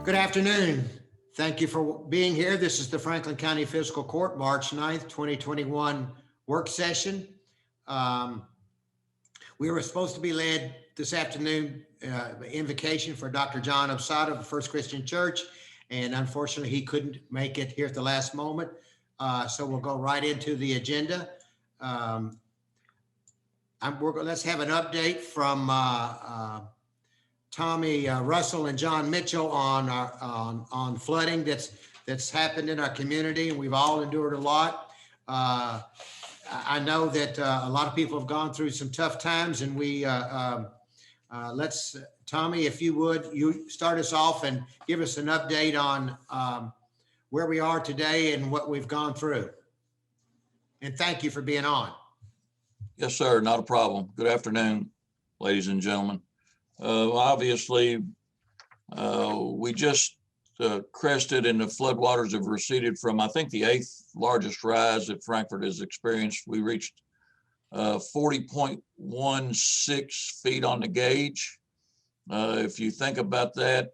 Good afternoon. Thank you for being here. This is the Franklin County Fiscal Court, March 9th, 2021 work session. Um, we were supposed to be led this afternoon, invocation for Dr. John Obsada of First Christian Church, and unfortunately he couldn't make it here at the last moment. So we'll go right into the agenda. Let's have an update from Tommy Russell and John Mitchell on flooding that's happened in our community, and we've all endured a lot. I know that a lot of people have gone through some tough times, and let's, Tommy, if you would, you start us off and give us an update on where we are today and what we've gone through. And thank you for being on. Yes, sir. Not a problem. Good afternoon, ladies and gentlemen. Obviously, we just crested and the floodwaters have receded from, I think, the 8th largest rise that Frankfort has experienced. We reached 40.16 feet on the gauge. If you think about that,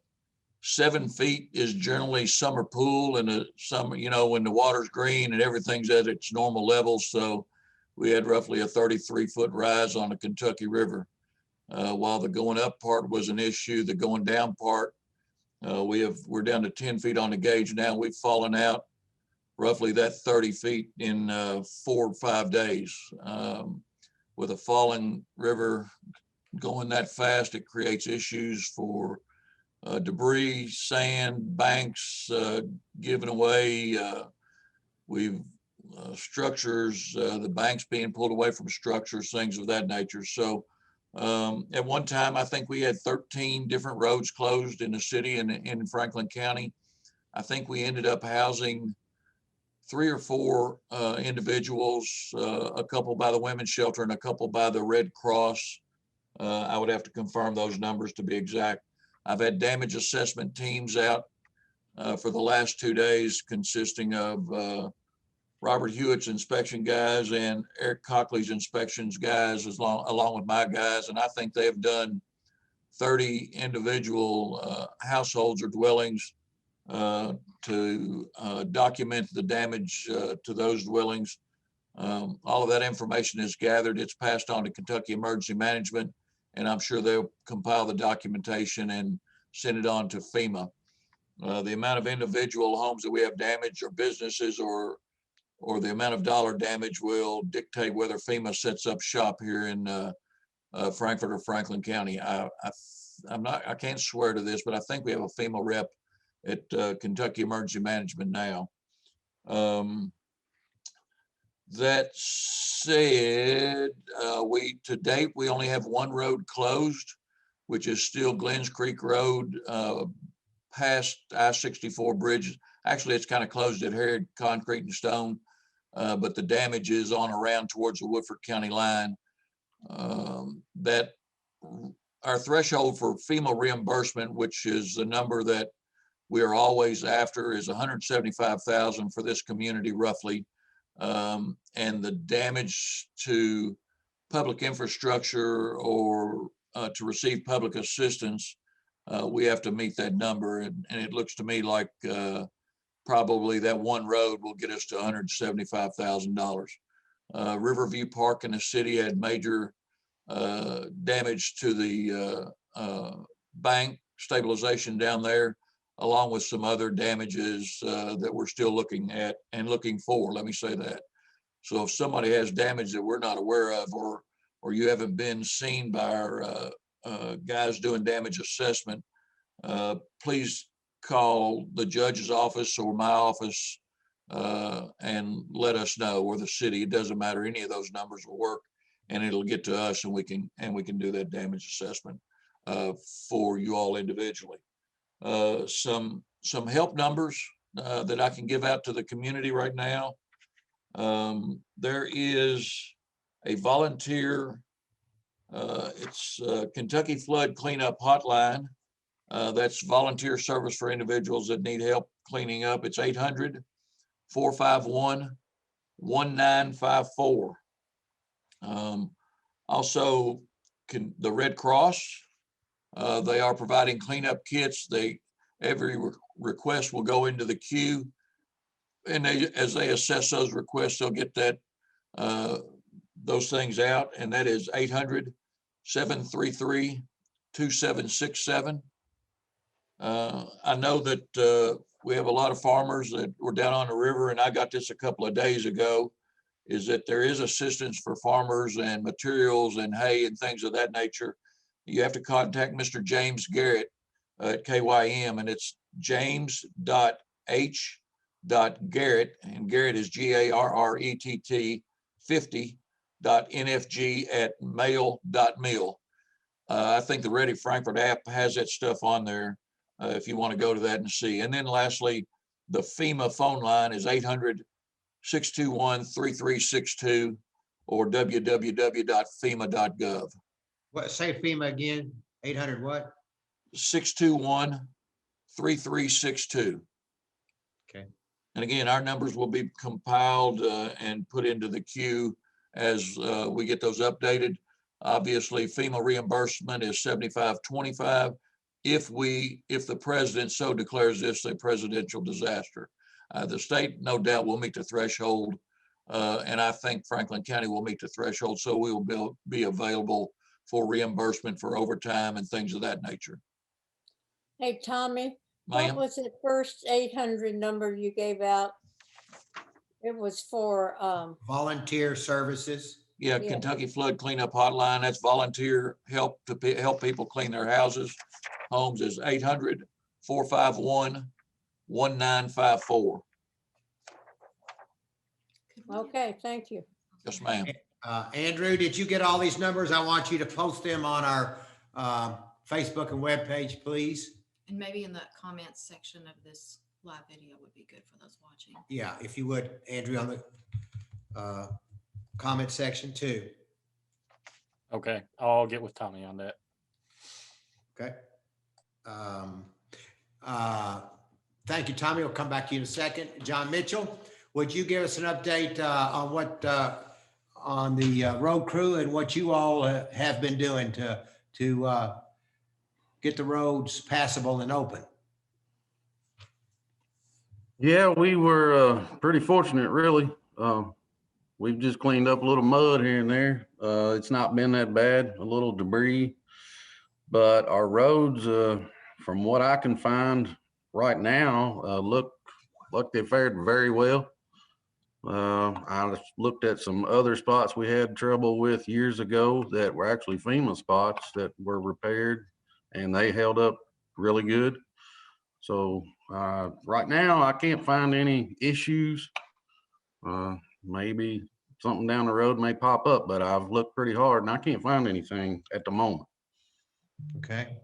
7 feet is generally summer pool, and the summer, you know, when the water's green and everything's at its normal levels. So we had roughly a 33-foot rise on the Kentucky River. While the going up part was an issue, the going down part, we're down to 10 feet on the gauge now. We've fallen out roughly that 30 feet in 4 or 5 days. With a falling river going that fast, it creates issues for debris, sand, banks giving away. Structures, the banks being pulled away from structures, things of that nature. So at one time, I think we had 13 different roads closed in the city and in Franklin County. I think we ended up housing 3 or 4 individuals, a couple by the women's shelter and a couple by the Red Cross. I would have to confirm those numbers to be exact. I've had damage assessment teams out for the last 2 days, consisting of Robert Hewitt's inspection guys and Eric Cockley's inspections guys, along with my guys. And I think they have done 30 individual households or dwellings to document the damage to those dwellings. All of that information is gathered. It's passed on to Kentucky Emergency Management, and I'm sure they'll compile the documentation and send it on to FEMA. The amount of individual homes that we have damaged, or businesses, or the amount of dollar damage will dictate whether FEMA sets up shop here in Frankfort or Franklin County. I can't swear to this, but I think we have a FEMA rep at Kentucky Emergency Management now. That said, to date, we only have one road closed, which is still Glens Creek Road, past I-64 bridge. Actually, it's kind of closed at Harrod Concrete and Stone, but the damage is on around towards the Woodford County line. That our threshold for FEMA reimbursement, which is the number that we are always after, is $175,000 for this community roughly. And the damage to public infrastructure or to receive public assistance, we have to meet that number. And it looks to me like probably that one road will get us to $175,000. Riverview Park in the city had major damage to the bank stabilization down there, along with some other damages that we're still looking at and looking for, let me say that. So if somebody has damage that we're not aware of, or you haven't been seen by our guys doing damage assessment, please call the judge's office or my office and let us know, or the city. It doesn't matter, any of those numbers will work, and it'll get to us, and we can do that damage assessment for you all individually. Some help numbers that I can give out to the community right now. There is a volunteer, it's Kentucky Flood Cleanup Hotline. That's volunteer service for individuals that need help cleaning up. It's 800-451-1954. Also, the Red Cross, they are providing cleanup kits. every request will go into the queue. And as they assess those requests, they'll get those things out. And that is 800-733-2767. I know that we have a lot of farmers that were down on the river, and I got this a couple of days ago, is that there is assistance for farmers and materials and hay and things of that nature. You have to contact Mr. James Garrett at KYM, and it's james.h.garrett, and Garrett is GARRETT 50.nfg@mail.mil. I think the Ready Frankfurt app has that stuff on there if you want to go to that and see. And then lastly, the FEMA phone line is 800-621-3362 or www.fema.gov. What, say FEMA again? 800 what? 621-3362. Okay. And again, our numbers will be compiled and put into the queue as we get those updated. Obviously, FEMA reimbursement is 75-25 if the president so declares this a presidential disaster. The state, no doubt, will meet the threshold, and I think Franklin County will meet the threshold, so we will be available for reimbursement for overtime and things of that nature. Hey, Tommy, Ma'am? what was the first 800 number you gave out? It was for, Volunteer services. Yeah, Yeah. Kentucky Flood Cleanup Hotline. That's volunteer help to help people clean their houses. Homes is 800-451-1954. okay, thank you. Yes, ma'am. Andrew, did you get all these numbers? I want you to post them on our Facebook and webpage, please. And maybe in the comments section of this live video would be good for those watching. Yeah, if you would, Andrew, on the comment section too. Okay, I'll get with Tommy on that. Okay. Thank you, Tommy. We'll come back to you in a second. John Mitchell, would you give us an update on what on the road crew and what you all have been doing to get the roads passable and open? Yeah, we were pretty fortunate, really. We've just cleaned up a little mud here and there. It's not been that bad, a little debris, but our roads, from what I can find right now, look like they fared very well. I looked at some other spots we had trouble with years ago that were actually FEMA spots that were repaired, and they held up really good. So right now, I can't find any issues. Maybe something down the road may pop up, but I've looked pretty hard and I can't find anything at the moment. Okay.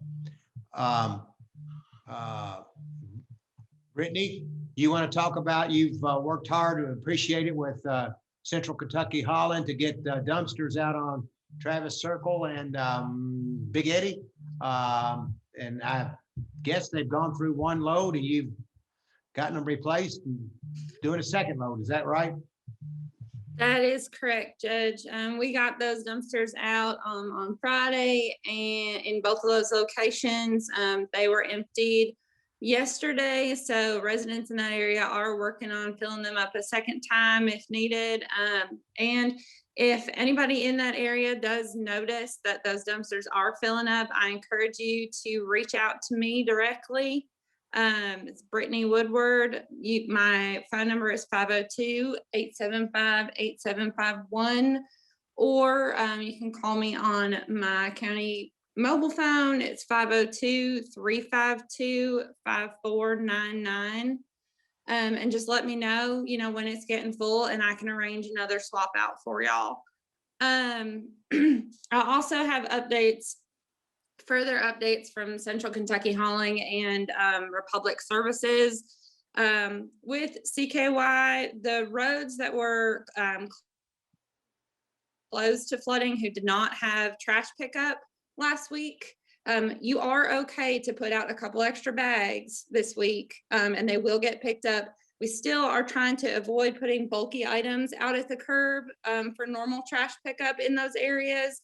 Brittany, you want to talk about, you've worked hard and appreciate it with Central Kentucky Holland to get dumpsters out on Travis Circle and Big Eddy. And I guess they've gone through one load and you've gotten them replaced and doing a second load. Is that right? That is correct, Judge. We got those dumpsters out on Friday, and in both of those locations, they were emptied yesterday. So residents in that area are working on filling them up a second time if needed. And if anybody in that area does notice that those dumpsters are filling up, I encourage you to reach out to me directly. It's Brittany Woodward. My phone number is 502-875-8751, or you can call me on my county mobile phone. It's 502-352-5499. And just let me know, when it's getting full, and I can arrange another swap out for y'all. I also have further updates from Central Kentucky Hauling and Republic Services. With CKY, the roads that were closed to flooding who did not have trash pickup last week, you are okay to put out a couple extra bags this week, and they will get picked up. We still are trying to avoid putting bulky items out at the curb for normal trash pickup in those areas.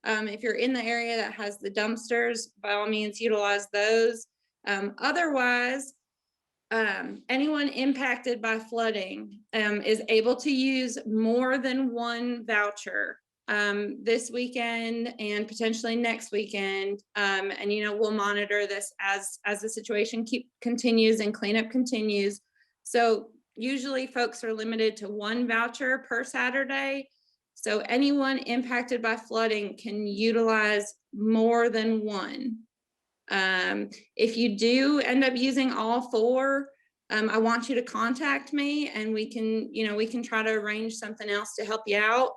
If you're in the area that has the dumpsters, by all means, utilize those. Otherwise, anyone impacted by flooding is able to use more than one voucher this weekend and potentially next weekend. And we'll monitor this as the situation continues and cleanup continues. So usually folks are limited to one voucher per Saturday. So anyone impacted by flooding can utilize more than one. If you do end up using all four, I want you to contact me and we can try to arrange something else to help you out.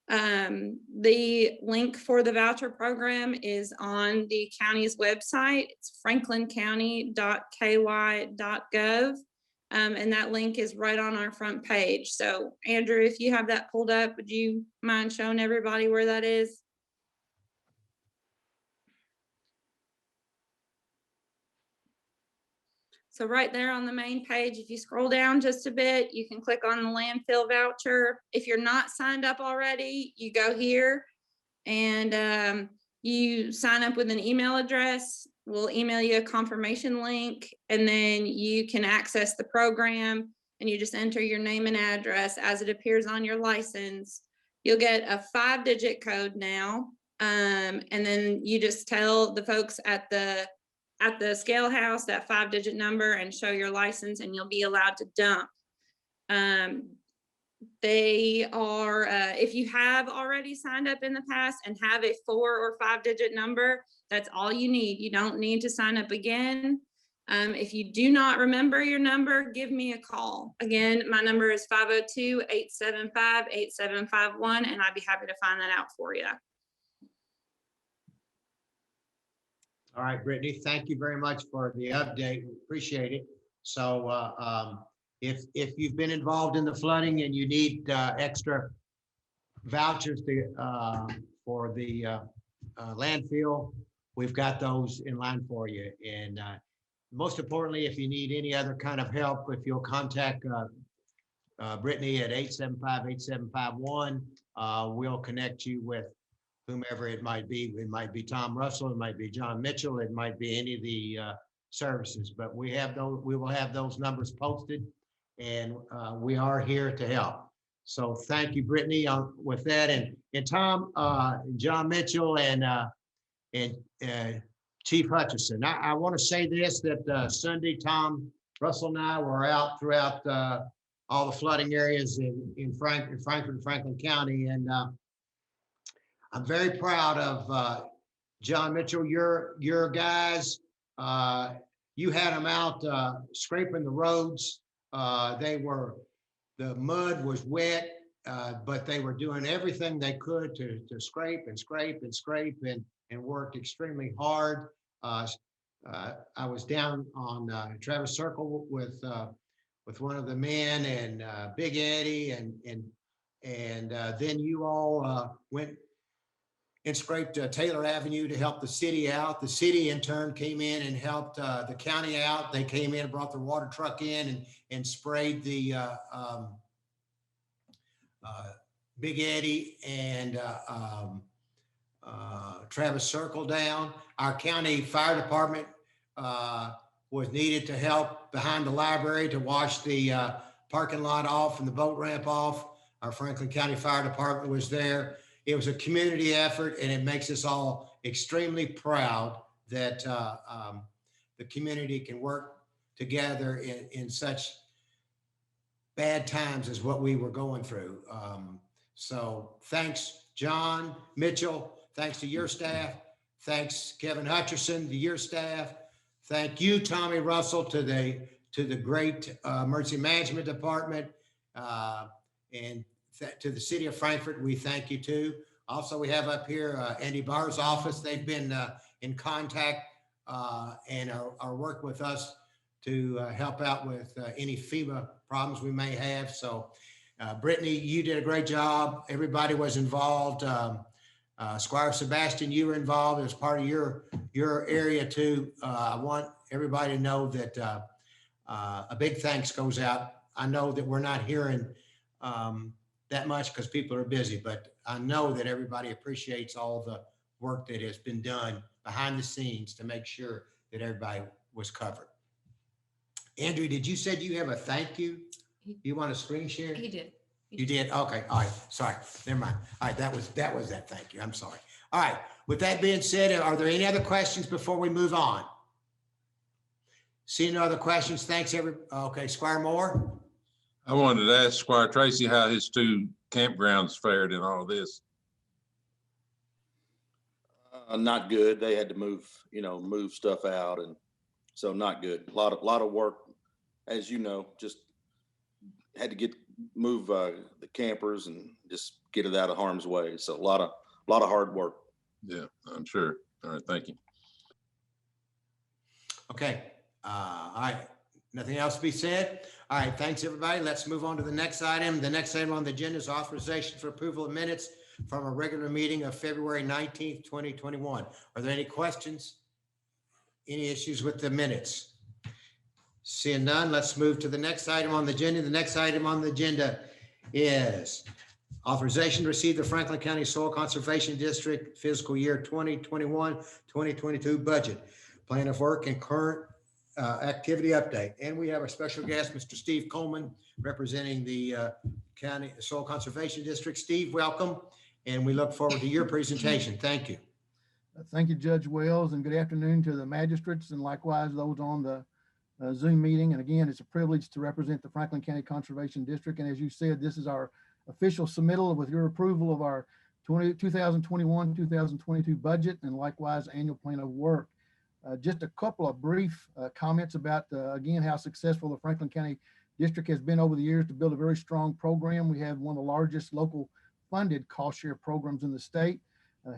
The link for the voucher program is on the county's website. It's franklincounty.ky.gov. And that link is right on our front page. So Andrew, if you have that pulled up, would you mind showing everybody where that is? So right there on the main page, if you scroll down just a bit, you can click on the landfill voucher. If you're not signed up already, you go here and you sign up with an email address. We'll email you a confirmation link, and then you can access the program, and you just enter your name and address as it appears on your license. You'll get a 5-digit code now, and then you just tell the folks at the scale house that 5-digit number and show your license, and you'll be allowed to dump. They are, if you have already signed up in the past and have a 4 or 5-digit number, that's all you need. You don't need to sign up again. If you do not remember your number, give me a call. Again, my number is 502-875-8751, and I'd be happy to find that out for you. All right, Brittany, thank you very much for the update. We appreciate it. So if you've been involved in the flooding and you need extra vouchers for the landfill, we've got those in line for you. And most importantly, if you need any other kind of help, if you'll contact Brittany at 875-8751, we'll connect you with whomever it might be. It might be Tom Russell, it might be John Mitchell, it might be any of the services, but we will have those numbers posted, and we are here to help. So thank you, Brittany, with that. And Tom, John Mitchell, and Chief Hutchison. I want to say this, that Sunday, Tom Russell and I were out throughout all the flooding areas in Franklin County, and I'm very proud of John Mitchell, your guys. You had them out scraping the roads. The mud was wet, but they were doing everything they could to scrape and scrape and scrape and worked extremely hard. I was down on Travis Circle with one of the men and Big Eddie, and then you all went and scraped Taylor Avenue to help the city out. The city in turn came in and helped the county out. They came in and brought their water truck in and sprayed the Big Eddie and Travis Circle down. Our county fire department was needed to help behind the library to wash the parking lot off and the boat ramp off. Our Franklin County Fire Department was there. It was a community effort, and it makes us all extremely proud that the community can work together in such bad times as what we were going through. So thanks, John Mitchell. Thanks to your staff. Thanks, Kevin Hutcherson, to your staff. Thank you, Tommy Russell, to the great emergency management department, and to the city of Frankfort. We thank you too. Also, we have up here Andy Barr's office. They've been in contact and are working with us to help out with any FEMA problems we may have. So Brittany, you did a great job. Everybody was involved. Squire Sebastian, you were involved as part of your area too. I want everybody to know that a big thanks goes out. I know that we're not hearing that much because people are busy, but I know that everybody appreciates all the work that has been done behind the scenes to make sure that everybody was covered. Andrew, did you said you have a thank you? You want to screen share? He did. You did? Okay, all right, sorry, never mind. All right, that was that, thank you, I'm sorry. All right, with that being said, are there any other questions before we move on? Seeing no other questions, thanks okay, Squire Moore? I wanted to ask Squire Tracy how his two campgrounds fared in all of this. Not good. They had to move stuff out, and so not good. A lot of work, as you know, just had to move the campers and just get it out of harm's way. So a lot of hard work. Yeah, I'm sure. All right, thank you. Okay, all right, nothing else to be said? All right, thanks, everybody. Let's move on to the next item. The next item on the agenda is authorization for approval of minutes from a regular meeting of February 19th, 2021. Are there any questions? Any issues with the minutes? Seeing none, let's move to the next item on the agenda. The next item on the agenda is authorization to receive the Franklin County Soil Conservation District fiscal year 2021-2022 budget, plan of work, and current activity update. And we have a special guest, Mr. Steve Coleman, representing the County Soil Conservation District. Steve, welcome, and we look forward to your presentation. Thank you. Thank you, Judge Wells, and good afternoon to the magistrates and likewise those on the Zoom meeting. And again, it's a privilege to represent the Franklin County Conservation District. And as you said, this is our official submittal with your approval of our 2021-2022 budget and likewise annual plan of work. Just a couple of brief comments about, again, how successful the Franklin County District has been over the years to build a very strong program. We have one of the largest local funded cost share programs in the state,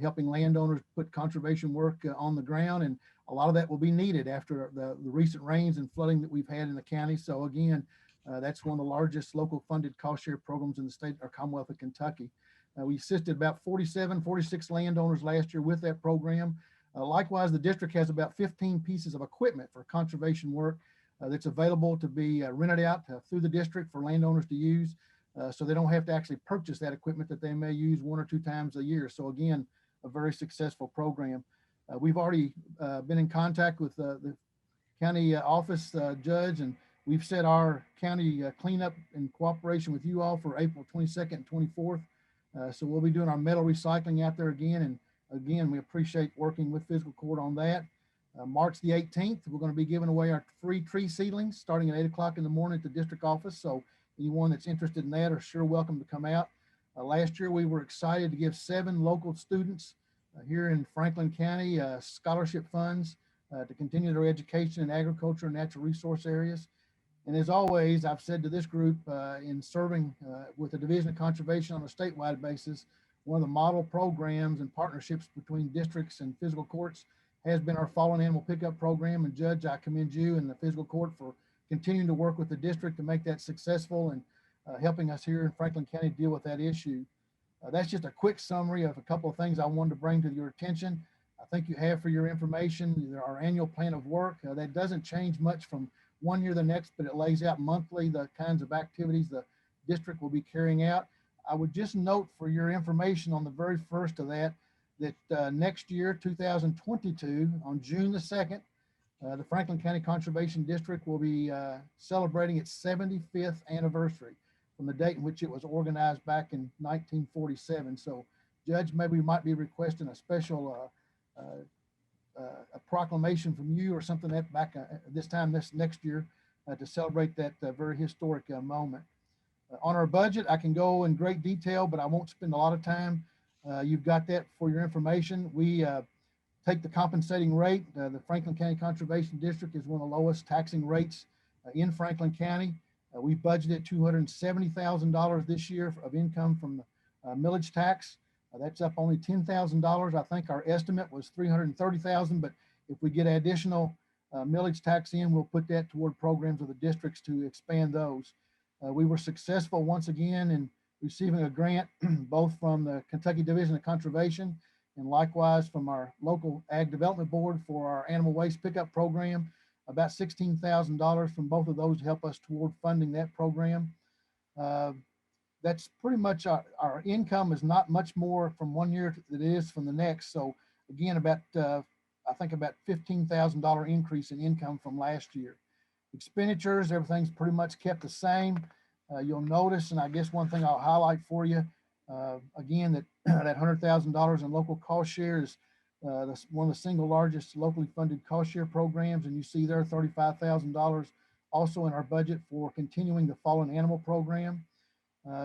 helping landowners put conservation work on the ground. And a lot of that will be needed after the recent rains and flooding that we've had in the county. So again, that's one of the largest local funded cost share programs in the state or Commonwealth of Kentucky. We assisted about 46 landowners last year with that program. Likewise, the district has about 15 pieces of equipment for conservation work that's available to be rented out through the district for landowners to use. So they don't have to actually purchase that equipment that they may use 1 or 2 times a year. So again, a very successful program. We've already been in contact with the county office judge, and we've set our county cleanup in cooperation with you all for April 22nd and 24th. So we'll be doing our metal recycling out there again. And again, we appreciate working with Fiscal Court on that. March the 18th, we're going to be giving away our free tree seedlings starting at 8 o'clock in the morning at the district office. So anyone that's interested in that are sure welcome to come out. Last year, we were excited to give 7 local students here in Franklin County scholarship funds to continue their education in agriculture and natural resource areas. And as always, I've said to this group in serving with the Division of Conservation on a statewide basis, one of the model programs and partnerships between districts and fiscal courts has been our fallen animal pickup program. And Judge, I commend you and the fiscal court for continuing to work with the district to make that successful and helping us here in Franklin County deal with that issue. That's just a quick summary of a couple of things I wanted to bring to your attention. I think you have for your information our annual plan of work. That doesn't change much from one year to the next, but it lays out monthly the kinds of activities the district will be carrying out. I would just note for your information on the very first of that next year, 2022, on June the 2nd, the Franklin County Conservation District will be celebrating its 75th anniversary from the date in which it was organized back in 1947. So, Judge, maybe we might be requesting a special a proclamation from you or something that back this next year to celebrate that very historic moment. On our budget, I can go in great detail, but I won't spend a lot of time. You've got that for your information. We take the compensating rate. The Franklin County Conservation District is one of the lowest taxing rates in Franklin County. We budgeted $270,000 this year of income from the millage tax. That's up only $10,000. I think our estimate was $330,000, but if we get additional millage tax in, we'll put that toward programs of the districts to expand those. We were successful once again in receiving a grant both from the Kentucky Division of Conservation and likewise from our local Ag Development Board for our animal waste pickup program. About $16,000 from both of those to help us toward funding that program. That's pretty much our income is not much more from one year than it is from the next. So again, about I think about $15,000 increase in income from last year. Expenditures, everything's pretty much kept the same. You'll notice, and I guess one thing I'll highlight for you, again, that that $100,000 in local cost share is that's one of the single largest locally funded cost share programs. And you see there $35,000 also in our budget for continuing the fallen animal program.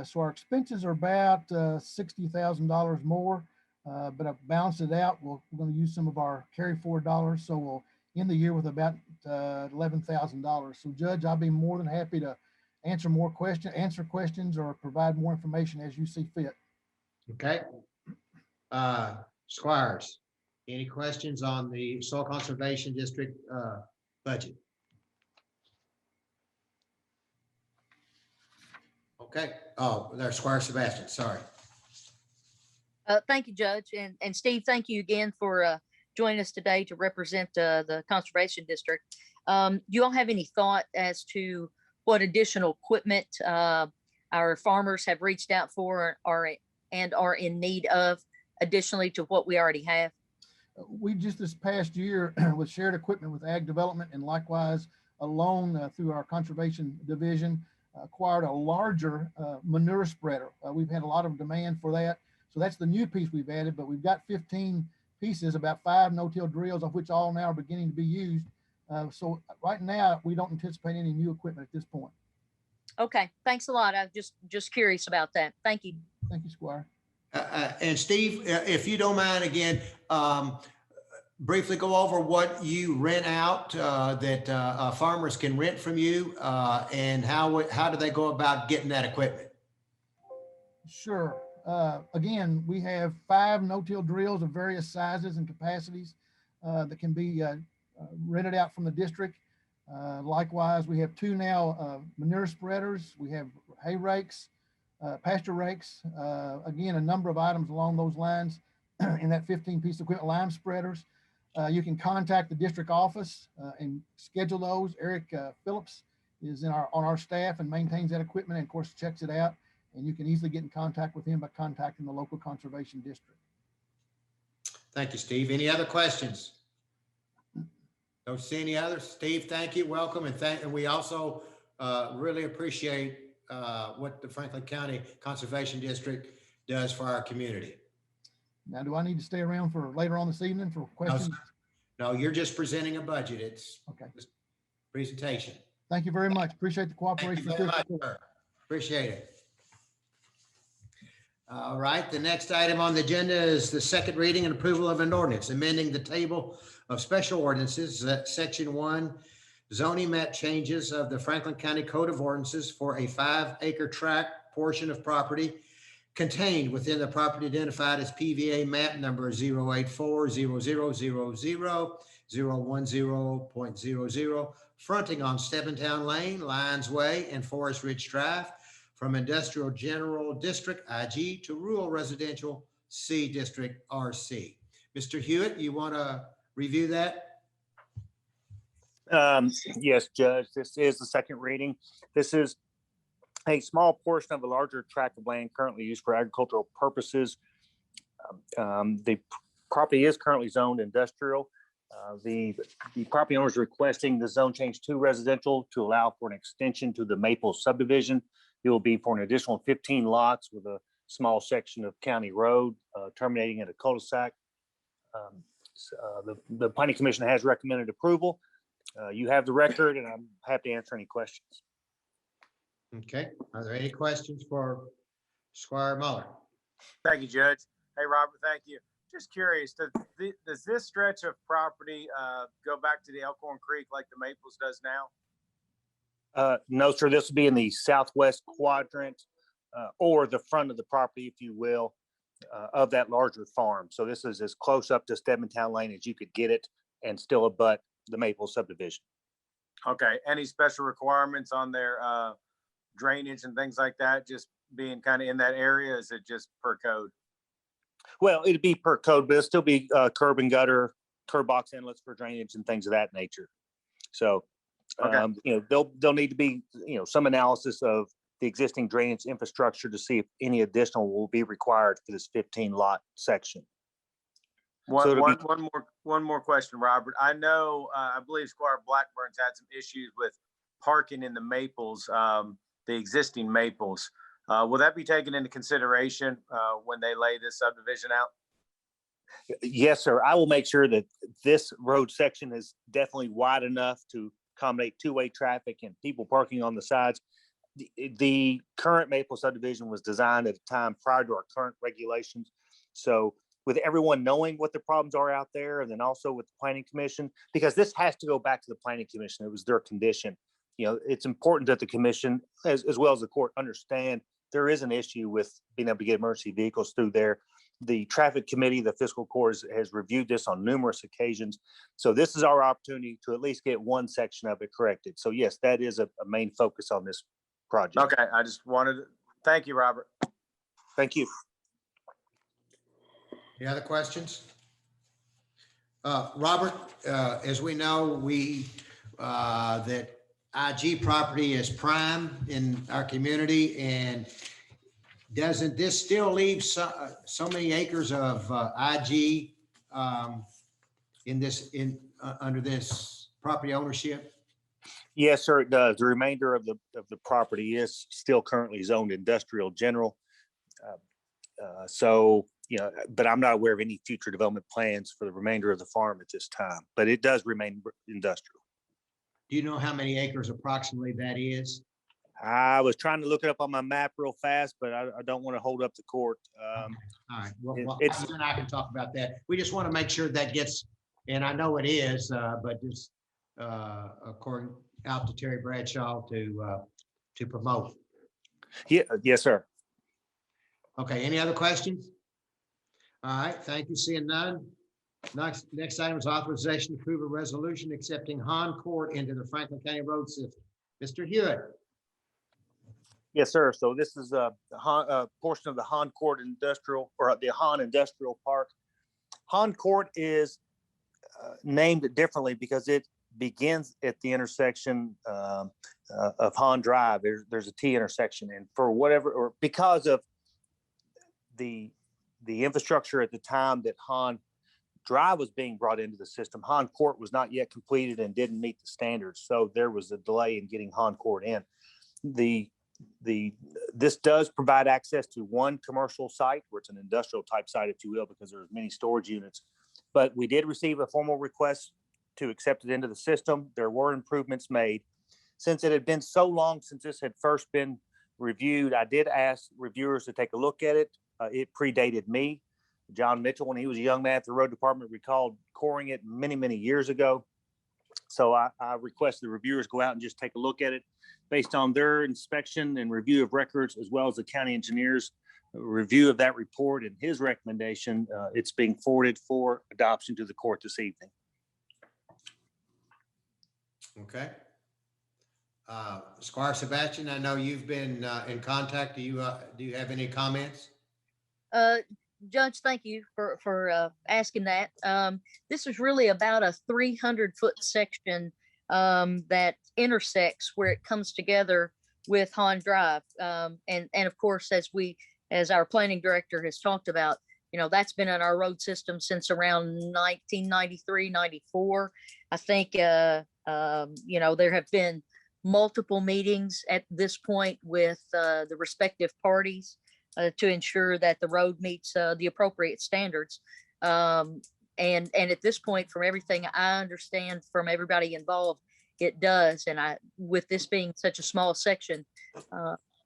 So our expenses are about $60,000 more, but I've balanced it out. We're going to use some of our carry forward dollars. So we'll end the year with about $11,000. So Judge, I'll be more than happy to answer questions or provide more information as you see fit. Okay. Squires, any questions on the Soil Conservation District budget? Okay. Oh, there's Squire Sebastian. Sorry. Thank you, Judge. And Steve, thank you again for joining us today to represent the Conservation District. Do you all have any thought as to what additional equipment our farmers have reached out for and are in need of, additionally to what we already have? We just this past year with shared equipment with Ag Development and likewise a loan through our Conservation Division acquired a larger manure spreader. We've had a lot of demand for that. So that's the new piece we've added, but we've got 15 pieces, about 5 no-till drills, of which all now are beginning to be used. So right now, we don't anticipate any new equipment at this point. Okay, thanks a lot. I'm just curious about that. Thank you. Thank you, Squire. And Steve, if you don't mind, again, briefly go over what you rent out that farmers can rent from you, and how do they go about getting that equipment? Sure. Again, we have 5 no-till drills of various sizes and capacities that can be rented out from the district. Likewise, we have 2 now manure spreaders. We have hay rakes, pasture rakes. Again, a number of items along those lines in that 15-piece equipment, lime spreaders. You can contact the district office and schedule those. Eric Phillips is on our staff and maintains that equipment and of course checks it out. And you can easily get in contact with him by contacting the local conservation district. Thank you, Steve. Any other questions? Don't see any others. Steve, thank you. Welcome. And we also really appreciate what the Franklin County Conservation District does for our community. Now, do I need to stay around for later on this evening for questions? No, you're just presenting a budget. It's okay. Presentation. Thank you very much. Appreciate the cooperation. Thank you very much, sir. Appreciate it. All right, the next item on the agenda is the second reading and approval of an ordinance amending the table of special ordinances, section 1, zoning map changes of the Franklin County Code of Ordinances for a 5-acre tract portion of property contained within the property identified as PVA map number 084-0000-010.00, fronting on Steventown Lane, Lyons Way, and Forest Ridge Drive, from Industrial General District, IG, to Rural Residential C District, RC. Mr. Hewitt, you want to review that? Yes, Judge, this is the second reading. This is a small portion of a larger tract of land currently used for agricultural purposes. The property is currently zoned industrial. The property owner is requesting the zone change to residential to allow for an extension to the Maple subdivision. It will be for an additional 15 lots with a small section of county road terminating at a cul-de-sac. The Planning Commission has recommended approval. You have the record, and I'm happy to answer any questions. Okay. Are there any questions for Squire Muller? Thank you, Judge. Hey, Robert, thank you. Just curious, does this stretch of property go back to the Elkhorn Creek like the Maples does now? No, sir. This will be in the southwest quadrant or the front of the property, if you will, of that larger farm. So this is as close up to Steventown Lane as you could get it and still abut the Maple subdivision. Okay. Any special requirements on their drainage and things like that, just being kind of in that area? Is it just per code? Well, it'd be per code, but it'll still be curb and gutter, curb box inlets for drainage and things of that nature. So okay. They'll need to be, some analysis of the existing drainage infrastructure to see if any additional will be required for this 15 lot section. So it'll be- One more question, Robert. I know, I believe Squire Blackburn's had some issues with parking in the Maples, the existing Maples. Will that be taken into consideration when they lay this subdivision out? Yes, sir. I will make sure that this road section is definitely wide enough to accommodate two-way traffic and people parking on the sides. The current Maple subdivision was designed at a time prior to our current regulations. So with everyone knowing what the problems are out there, and then also with the planning commission, because this has to go back to the planning commission, it was their condition. You know, it's important that the commission, as well as the court, understand there is an issue with being able to get emergency vehicles through there. The traffic committee, the fiscal court has reviewed this on numerous occasions. So this is our opportunity to at least get one section of it corrected. So yes, that is a main focus on this project. Okay, I just wanted to, thank you, Robert. Thank you. Any other questions? Robert, as we know, that IG property is prime in our community, and doesn't this still leave so many acres of IG under this property ownership? Yes, sir, it does. The remainder of the property is still currently zoned industrial general. So, you know, but I'm not aware of any future development plans for the remainder of the farm at this time, but it does remain industrial. Do you know how many acres approximately that is? I was trying to look it up on my map real fast, but I don't want to hold up the court. All right, well, it's- you and I can talk about that. We just want to make sure that gets, and I know it is, but just according out to Terry Bradshaw to promote. Yeah, yes, sir. Okay, any other questions? All right, thank you. Seeing none. Next item is authorization to approve a resolution accepting Han Court into the Franklin County Road System. Mr. Hewitt. Yes, sir. So this is a portion of the Han Court Industrial, or the Han Industrial Park. Han Court is named differently because it begins at the intersection of Han Drive. There's a T intersection, and for whatever, or because of the infrastructure at the time that Han Drive was being brought into the system, Han Court was not yet completed and didn't meet the standards. So there was a delay in getting Han Court in. This does provide access to one commercial site, where it's an industrial type site, if you will, because there's many storage units. But we did receive a formal request to accept it into the system. There were improvements made. Since it had been so long since this had first been reviewed, I did ask reviewers to take a look at it. It predated me. John Mitchell, when he was a young man at the road department, recalled coring it many, many years ago. So I requested the reviewers go out and just take a look at it based on their inspection and review of records, as well as the county engineer's review of that report and his recommendation. It's being forwarded for adoption to the court this evening. Okay. Squire Sebastian, I know you've been in contact. Do you have any comments? Judge, thank you for asking that. This is really about a 300-foot section that intersects where it comes together with Han Drive. And of course, as our planning director has talked about, you know, that's been in our road system since around 1993, 94. I think, you know, there have been multiple meetings at this point with the respective parties to ensure that the road meets the appropriate standards. And at this point, from everything I understand from everybody involved, it does. And with this being such a small section,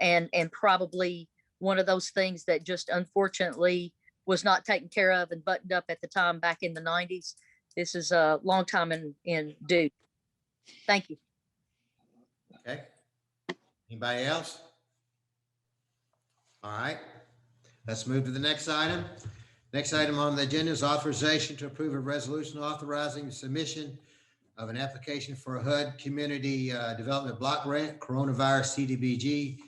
and probably one of those things that just unfortunately was not taken care of and buttoned up at the time back in the 90s, this is a long time in due. Thank you. Okay. Anybody else? All right, let's move to the next item. Next item on the agenda is authorization to approve a resolution authorizing the submission of an application for a HUD Community Development Block Grant, Coronavirus CDBG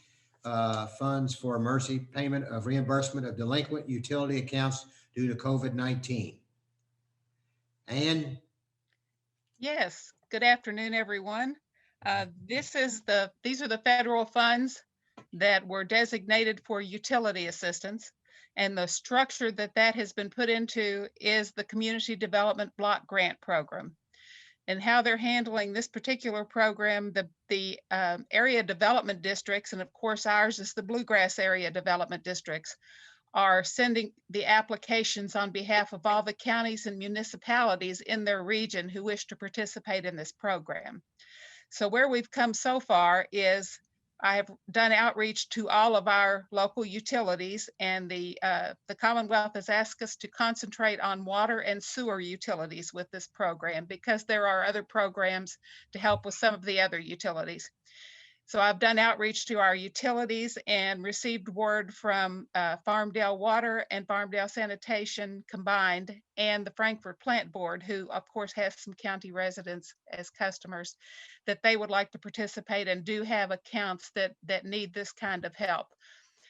funds for emergency payment of reimbursement of delinquent utility accounts due to COVID-19. Ann? Yes, good afternoon, everyone. These are the federal funds that were designated for utility assistance. And the structure that that has been put into is the Community Development Block Grant Program. And how they're handling this particular program, the area development districts, and of course ours is the Bluegrass Area Development Districts, are sending the applications on behalf of all the counties and municipalities in their region who wish to participate in this program. So where we've come so far is I have done outreach to all of our local utilities, and the Commonwealth has asked us to concentrate on water and sewer utilities with this program because there are other programs to help with some of the other utilities. So I've done outreach to our utilities and received word from Farmdale Water and Farmdale Sanitation combined, and the Frankfurt Plant Board, who of course has some county residents as customers, that they would like to participate and do have accounts that need this kind of help.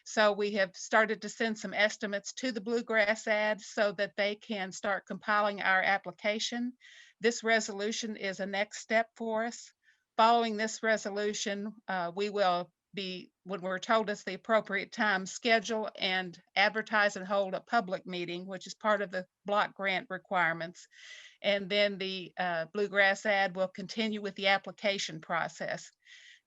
So we have started to send some estimates to the Bluegrass ad so that they can start compiling our application. This resolution is a next step for us. Following this resolution, we will be, when we're told it's the appropriate time, schedule and advertise and hold a public meeting, which is part of the block grant requirements. And then the Bluegrass ad will continue with the application process.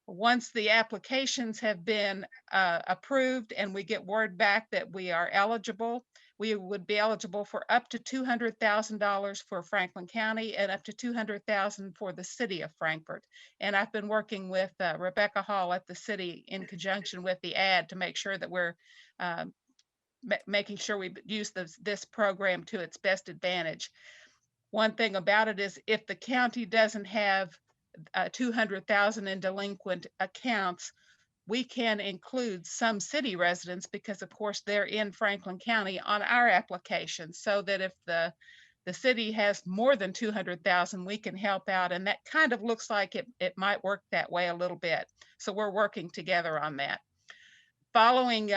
Once the applications have been approved and we get word back that we are eligible, we would be eligible for up to $200,000 for Franklin County and up to $200,000 for the city of Frankfurt. And I've been working with Rebecca Hall at the city in conjunction with the ad to make sure that we're making sure we use this program to its best advantage. One thing about it is if the county doesn't have 200,000 in delinquent accounts, we can include some city residents because of course they're in Franklin County on our application, so that if the city has more than 200,000, we can help out. And that kind of looks like it might work that way a little bit. So we're working together on that. Following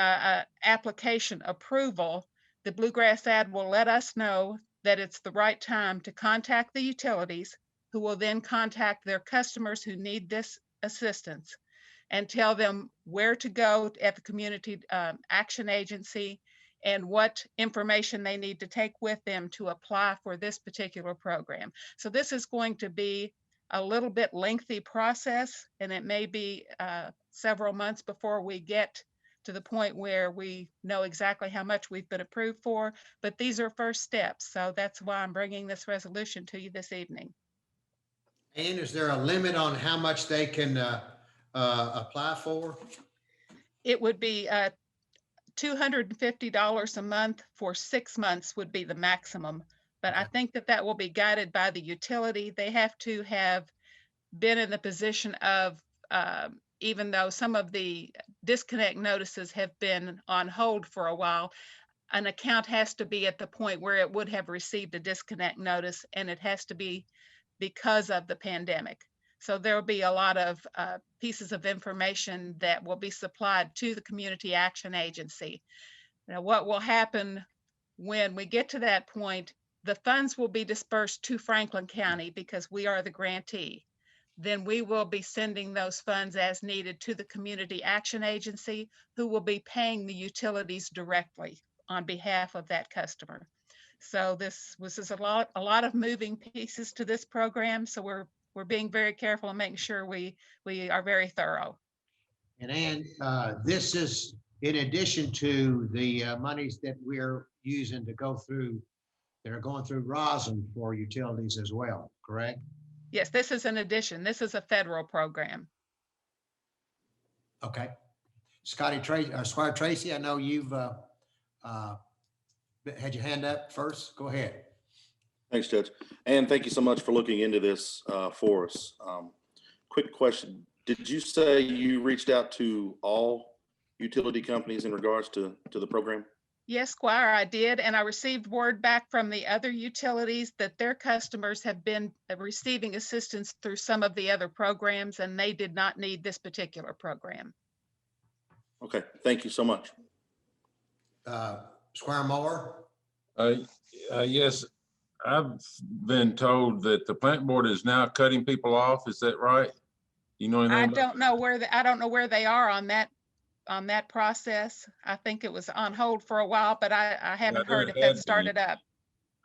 application approval, the Bluegrass ad will let us know that it's the right time to contact the utilities, who will then contact their customers who need this assistance and tell them where to go at the Community Action Agency and what information they need to take with them to apply for this particular program. So this is going to be a little bit lengthy process, and it may be several months before we get to the point where we know exactly how much we've been approved for, but these are first steps. So that's why I'm bringing this resolution to you this evening. And is there a limit on how much they can apply for? It would be $250 a month for 6 months would be the maximum. But I think that will be guided by the utility. They have to have been in the position of, even though some of the disconnect notices have been on hold for a while, an account has to be at the point where it would have received a disconnect notice, and it has to be because of the pandemic. So there'll be a lot of pieces of information that will be supplied to the Community Action Agency. Now, what will happen when we get to that point, the funds will be dispersed to Franklin County because we are the grantee. Then we will be sending those funds as needed to the Community Action Agency, who will be paying the utilities directly on behalf of that customer. So this is a lot of moving pieces to this program. So we're being very careful and making sure we are very thorough. And Ann, this is in addition to the monies that we're using to go through, that are going through rosin for utilities as well, correct? Yes, this is an addition. This is a federal program. Okay. Scotty Tracy, Squire Tracy, I know you've had your hand up first. Go ahead. Thanks, Judge. And thank you so much for looking into this for us. Quick question. Did you say you reached out to all utility companies in regards to the program? Yes, Squire, I did. And I received word back from the other utilities that their customers have been receiving assistance through some of the other programs, and they did not need this particular program. Okay, thank you so much. Squire Moore? Yes, I've been told that the plant board is now cutting people off. Is that right? You know anything I about don't know where I don't know where they are on that on that process? I think it was on hold for a while, but I haven't there heard if had that been. started up.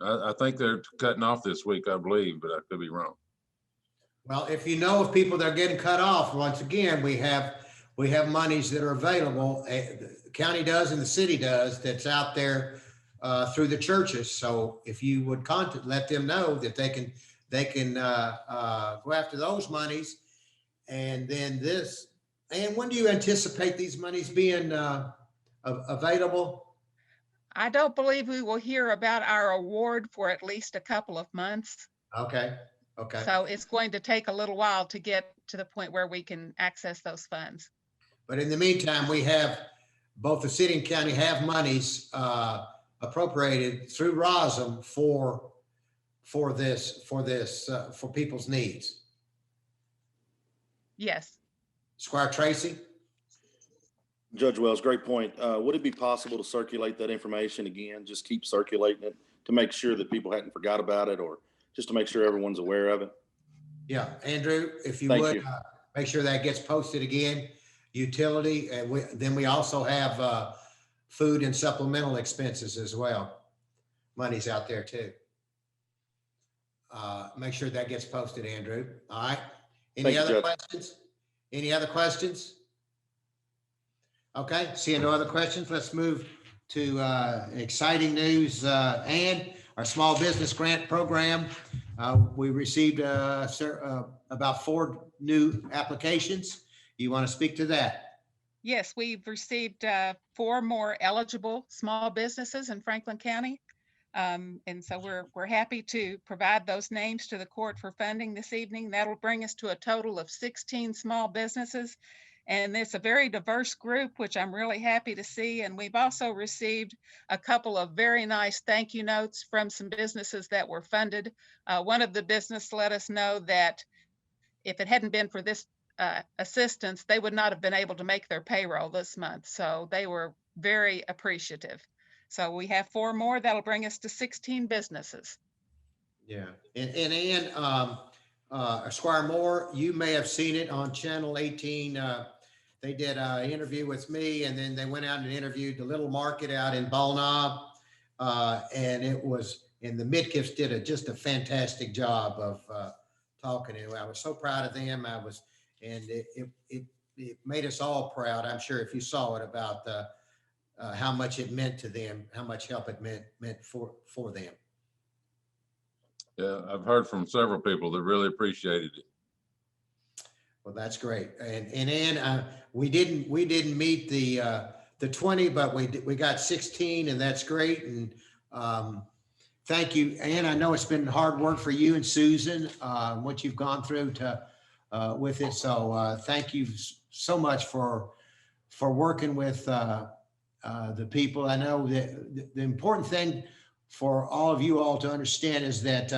I think they're cutting off this week, I believe, but I could be wrong. Well, if you know of people that are getting cut off, once again, we have monies that are available. The county does and the city does, that's out there through the churches. So if you would let them know that they can go after those monies. And then this, and when do you anticipate these monies being available? I don't believe we will hear about our award for at least a couple of months. Okay. Okay. So it's going to take a little while to get to the point where we can access those funds. But in the meantime, we have both the city and county have monies appropriated through ROSM for people's needs. Yes. Squire Tracy? Judge Wells, great point. Would it be possible to circulate that information again? Just keep circulating it to make sure that people hadn't forgot about it, or just to make sure everyone's aware of it? Yeah, Andrew, if you Thank would, you. make sure that gets posted again. Utility, and then we also have food and supplemental expenses as well. Money's out there too. Make sure that gets posted, Andrew. All right. Any Thank you, other Judge. questions? Any other questions? Okay, seeing no other questions, let's move to exciting news. And our small business grant program, we received about 4 new applications. You want to speak to that? Yes, we've received 4 more eligible small businesses in Franklin County. And so we're happy to provide those names to the court for funding this evening. That'll bring us to a total of 16 small businesses. And it's a very diverse group, which I'm really happy to see. And we've also received a couple of very nice thank you notes from some businesses that were funded. One of the business let us know that if it hadn't been for this assistance, they would not have been able to make their payroll this month. So they were very appreciative. So we have 4 more. That'll bring us to 16 businesses. Yeah, and Squire Moore, you may have seen it on Channel 18. They did an interview with me, and then they went out and interviewed the little market out in Balnob. And it was, and the Midkiffs did just a fantastic job of talking. And I was so proud of them. And it made us all proud. I'm sure if you saw it, about how much it meant to them, how much help it meant for them. Yeah, I've heard from several people that really appreciated it. Well, that's great. And Ann, we didn't meet the 20, but we got 16, and that's great. And thank you, Ann. I know it's been hard work for you and Susan, what you've gone through with it. So thank you so much for working with the people. I know that the important thing for all of you all to understand is that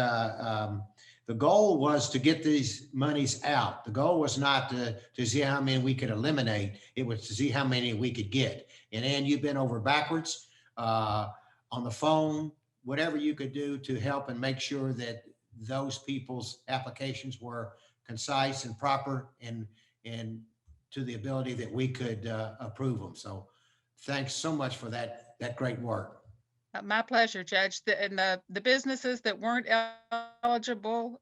the goal was to get these monies out. The goal was not to see how many we could eliminate. It was to see how many we could get. And Ann, you've been over backwards on the phone, whatever you could do to help and make sure that those people's applications were concise and proper and to the ability that we could approve them. So thanks so much for that great work. My pleasure, Judge. The businesses that weren't eligible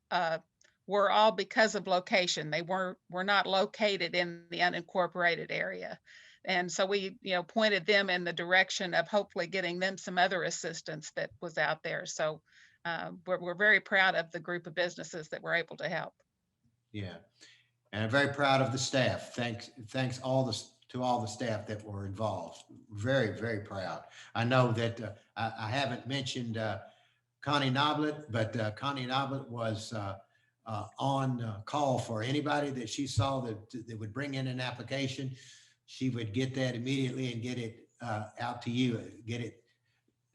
were all because of location. They were not located in the unincorporated area. And so we, pointed them in the direction of hopefully getting them some other assistance that was out there. So we're very proud of the group of businesses that were able to help. Yeah. And I'm very proud of the staff. Thanks to all the staff that were involved. Very, very proud. I know that I haven't mentioned Connie Noblet, but Connie Noblet was on call for anybody that she saw that would bring in an application. She would get that immediately and get it out to you, get it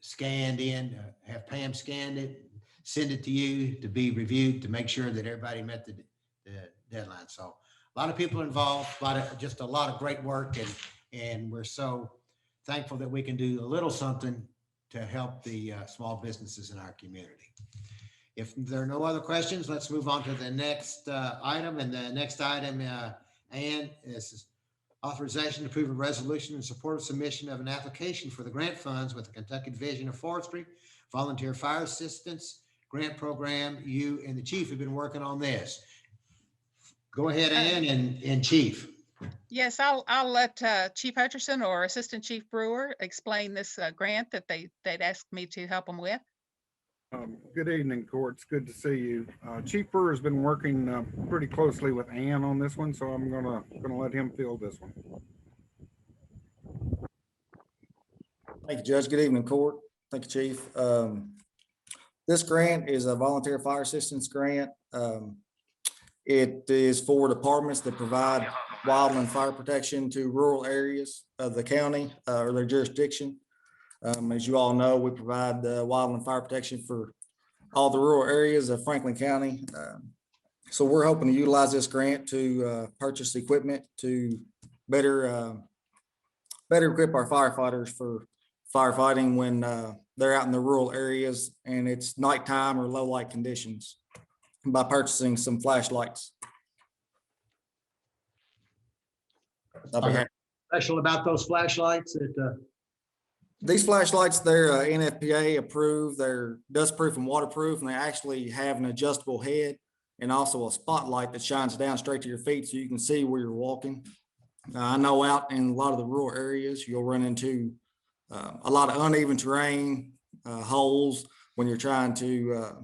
scanned in, have Pam scan it, send it to you to be reviewed to make sure that everybody met the deadline. So a lot of people involved, just a lot of great work, and we're so thankful that we can do a little something to help the small businesses in our community. If there are no other questions, let's move on to the next item. And the next item, Ann, is Authorization to approve a resolution in support of submission of an application for the grant funds with the Kentucky Division of Forestry Volunteer Fire Assistance Grant Program. You and the chief have been working on this. Go ahead, Ann, and Chief. Yes, I'll let Chief Hutcherson or Assistant Chief Brewer explain this grant that they'd asked me to help them with. Good evening, Court. It's good to see you. Chief Brewer has been working pretty closely with Ann on this one, so I'm gonna let him field this one. Thank you, Judge. Good evening, Court. Thank you, Chief. This grant is a volunteer fire assistance grant. It is for departments that provide wildland fire protection to rural areas of the county or their jurisdiction. As you all know, we provide wildland fire protection for all the rural areas of Franklin County. So we're hoping to utilize this grant to purchase equipment to better equip our firefighters for firefighting when they're out in the rural areas and it's nighttime or low light conditions by purchasing some flashlights. Special about those flashlights that These flashlights, they're NFPA approved, they're dust proof and waterproof, and they actually have an adjustable head and also a spotlight that shines down straight to your feet so you can see where you're walking. I know out in a lot of the rural areas, you'll run into a lot of uneven terrain, holes when you're trying to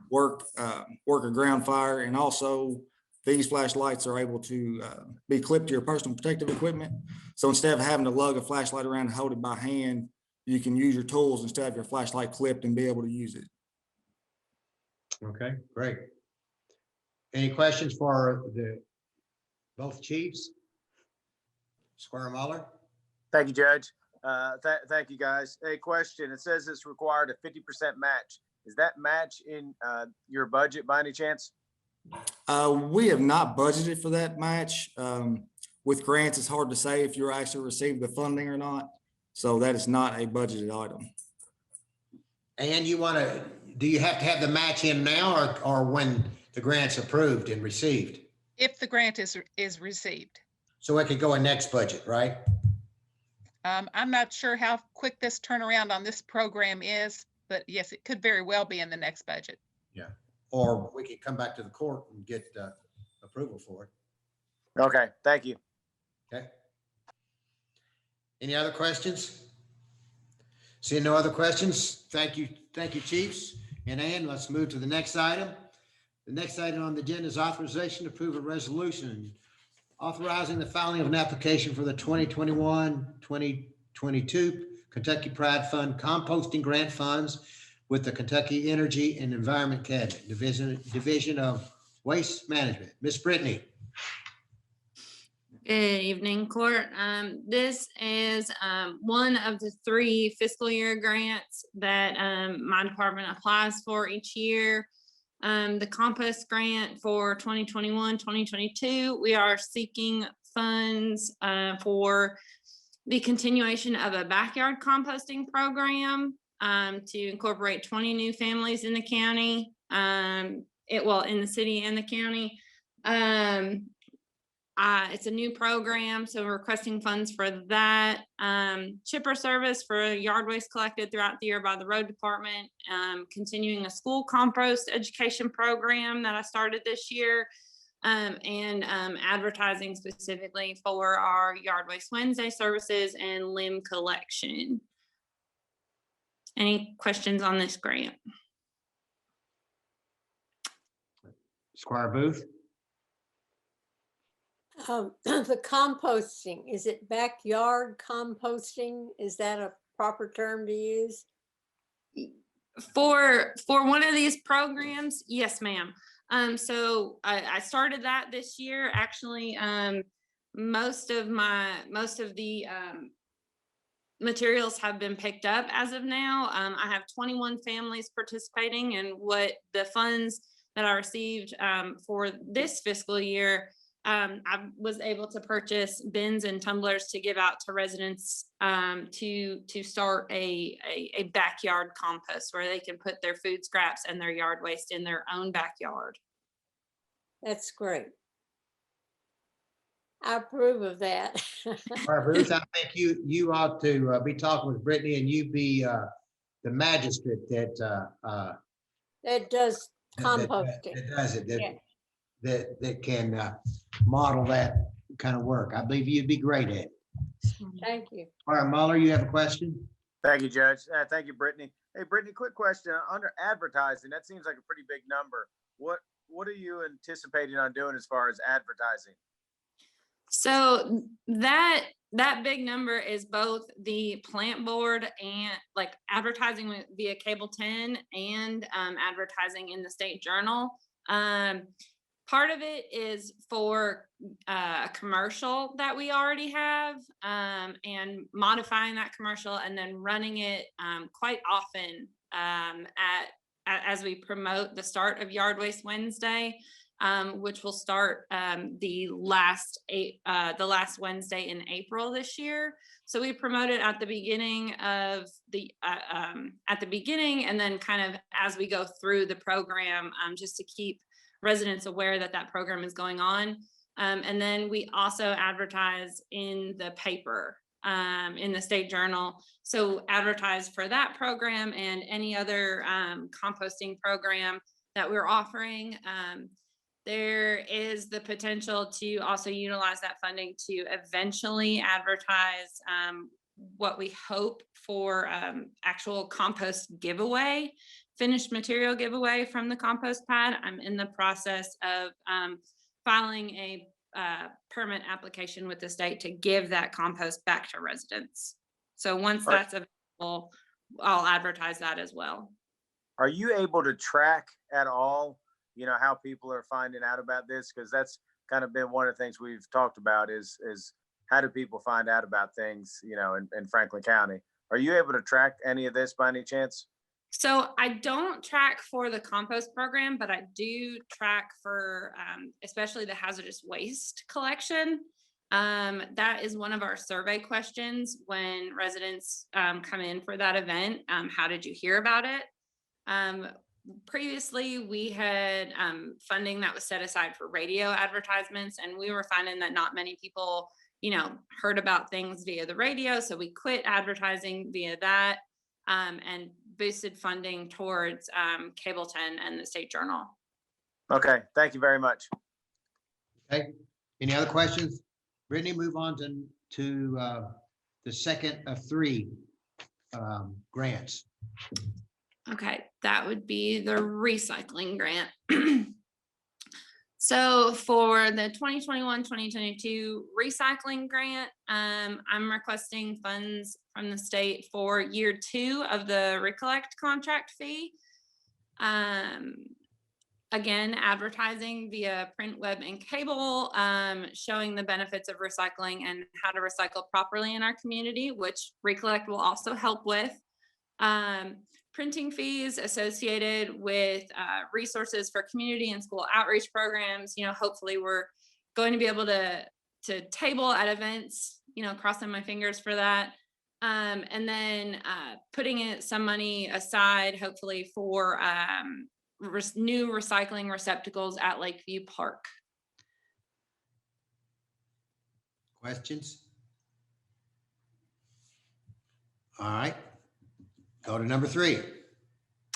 work a ground fire. And also these flashlights are able to be clipped to your personal protective equipment. So instead of having to lug a flashlight around and hold it by hand, you can use your tools instead of your flashlight clipped and be able to use it. Okay, great. Any questions for both chiefs? Squire Muller? Thank you, Judge. Thank you, guys. A question. It says it's required a 50% match. Is that match in your budget by any chance? We have not budgeted for that match. With grants, it's hard to say if you're actually receive the funding or not. So that is not a budgeted item. And do you have to have the match in now or when the grant's approved and received? If the grant is received. So it could go in next budget, right? I'm not sure how quick this turnaround on this program is, but yes, it could very well be in the next budget. Yeah. Or we could come back to the court and get approval for it. Okay, thank you. Okay. Any other questions? Seeing no other questions, thank you, chiefs. And Ann, let's move to the next item. The next item on the agenda is authorization to approve a resolution authorizing the filing of an application for the 2021-2022 Kentucky Pride Fund composting grant funds with the Kentucky Energy and Environment Cabinet Division of Waste Management. Miss Brittany. Good evening, Court. This is one of the 3 fiscal year grants that my department applies for each year. The compost grant for 2021-2022, we are seeking funds for the continuation of a backyard composting program to incorporate 20 new families in the county, in the city and the county. It's a new program, so we're requesting funds for that. Chipper service for yard waste collected throughout the year by the road department. Continuing a school compost education program that I started this year. And advertising specifically for our Yard Waste Wednesday services and limb collection. Any questions on this grant? Squire Booth. The composting, is it backyard composting? Is that a proper term to use? For one of these programs, yes, ma'am. So I started that this year. Actually, most of the materials have been picked up as of now. I have 21 families participating, and what the funds that I received for this fiscal year, I was able to purchase bins and tumblers to give out to residents to start a backyard compost where they can put their food scraps and their yard waste in their own backyard. That's great. I approve of that. Squire Booth, I think you ought to be talking with Brittany, and you be the magistrate that That does that composting. does it, Yeah. that can model that kind of work. I believe you'd be great at it. Thank you. All right, Muller, you have a question? Thank you, Judge. Thank you, Brittany. Hey, Brittany, quick question. Under advertising, that seems like a pretty big number. What are you anticipating on doing as far as advertising? So that big number is both the plant board and like advertising via cable 10 and advertising in the state journal. Part of it is for a commercial that we already have, and modifying that commercial and then running it quite often as we promote the start of Yard Waste Wednesday, which will start the last Wednesday in April this year. So we promote it at the beginning of and then kind of as we go through the program, just to keep residents aware that that program is going on. And then we also advertise in the paper, in the state journal. So advertise for that program and any other composting program that we're offering. There is the potential to also utilize that funding to eventually advertise what we hope for actual compost giveaway, finished material giveaway from the compost pad. I'm in the process of filing a permit application with the state to give that compost back to residents. So once that's available, I'll advertise that as well. Are you able to track at all, how people are finding out about this? Because that's kind of been one of the things we've talked about is how do people find out about things, in Franklin County? Are you able to track any of this by any chance? So I don't track for the compost program, but I do track for especially the hazardous waste collection. That is one of our survey questions when residents come in for that event. How did you hear about it? Previously, we had funding that was set aside for radio advertisements, and we were finding that not many people, heard about things via the radio. So we quit advertising via that and boosted funding towards Cable 10 and the State Journal. Okay, thank you very much. Okay, any other questions? Brittany, move on to the second of three grants. Okay, that would be the recycling grant. So for the 2021-2022 recycling grant, I'm requesting funds from the state for year 2 of the Recollect contract fee. Again, advertising via print, web, and cable, showing the benefits of recycling and how to recycle properly in our community, which Recollect will also help with. Printing fees associated with resources for community and school outreach programs. Hopefully we're going to be able to table at events, crossing my fingers for that. And then putting some money aside, hopefully for new recycling receptacles at Lakeview Park. Questions? All right. Go to number 3.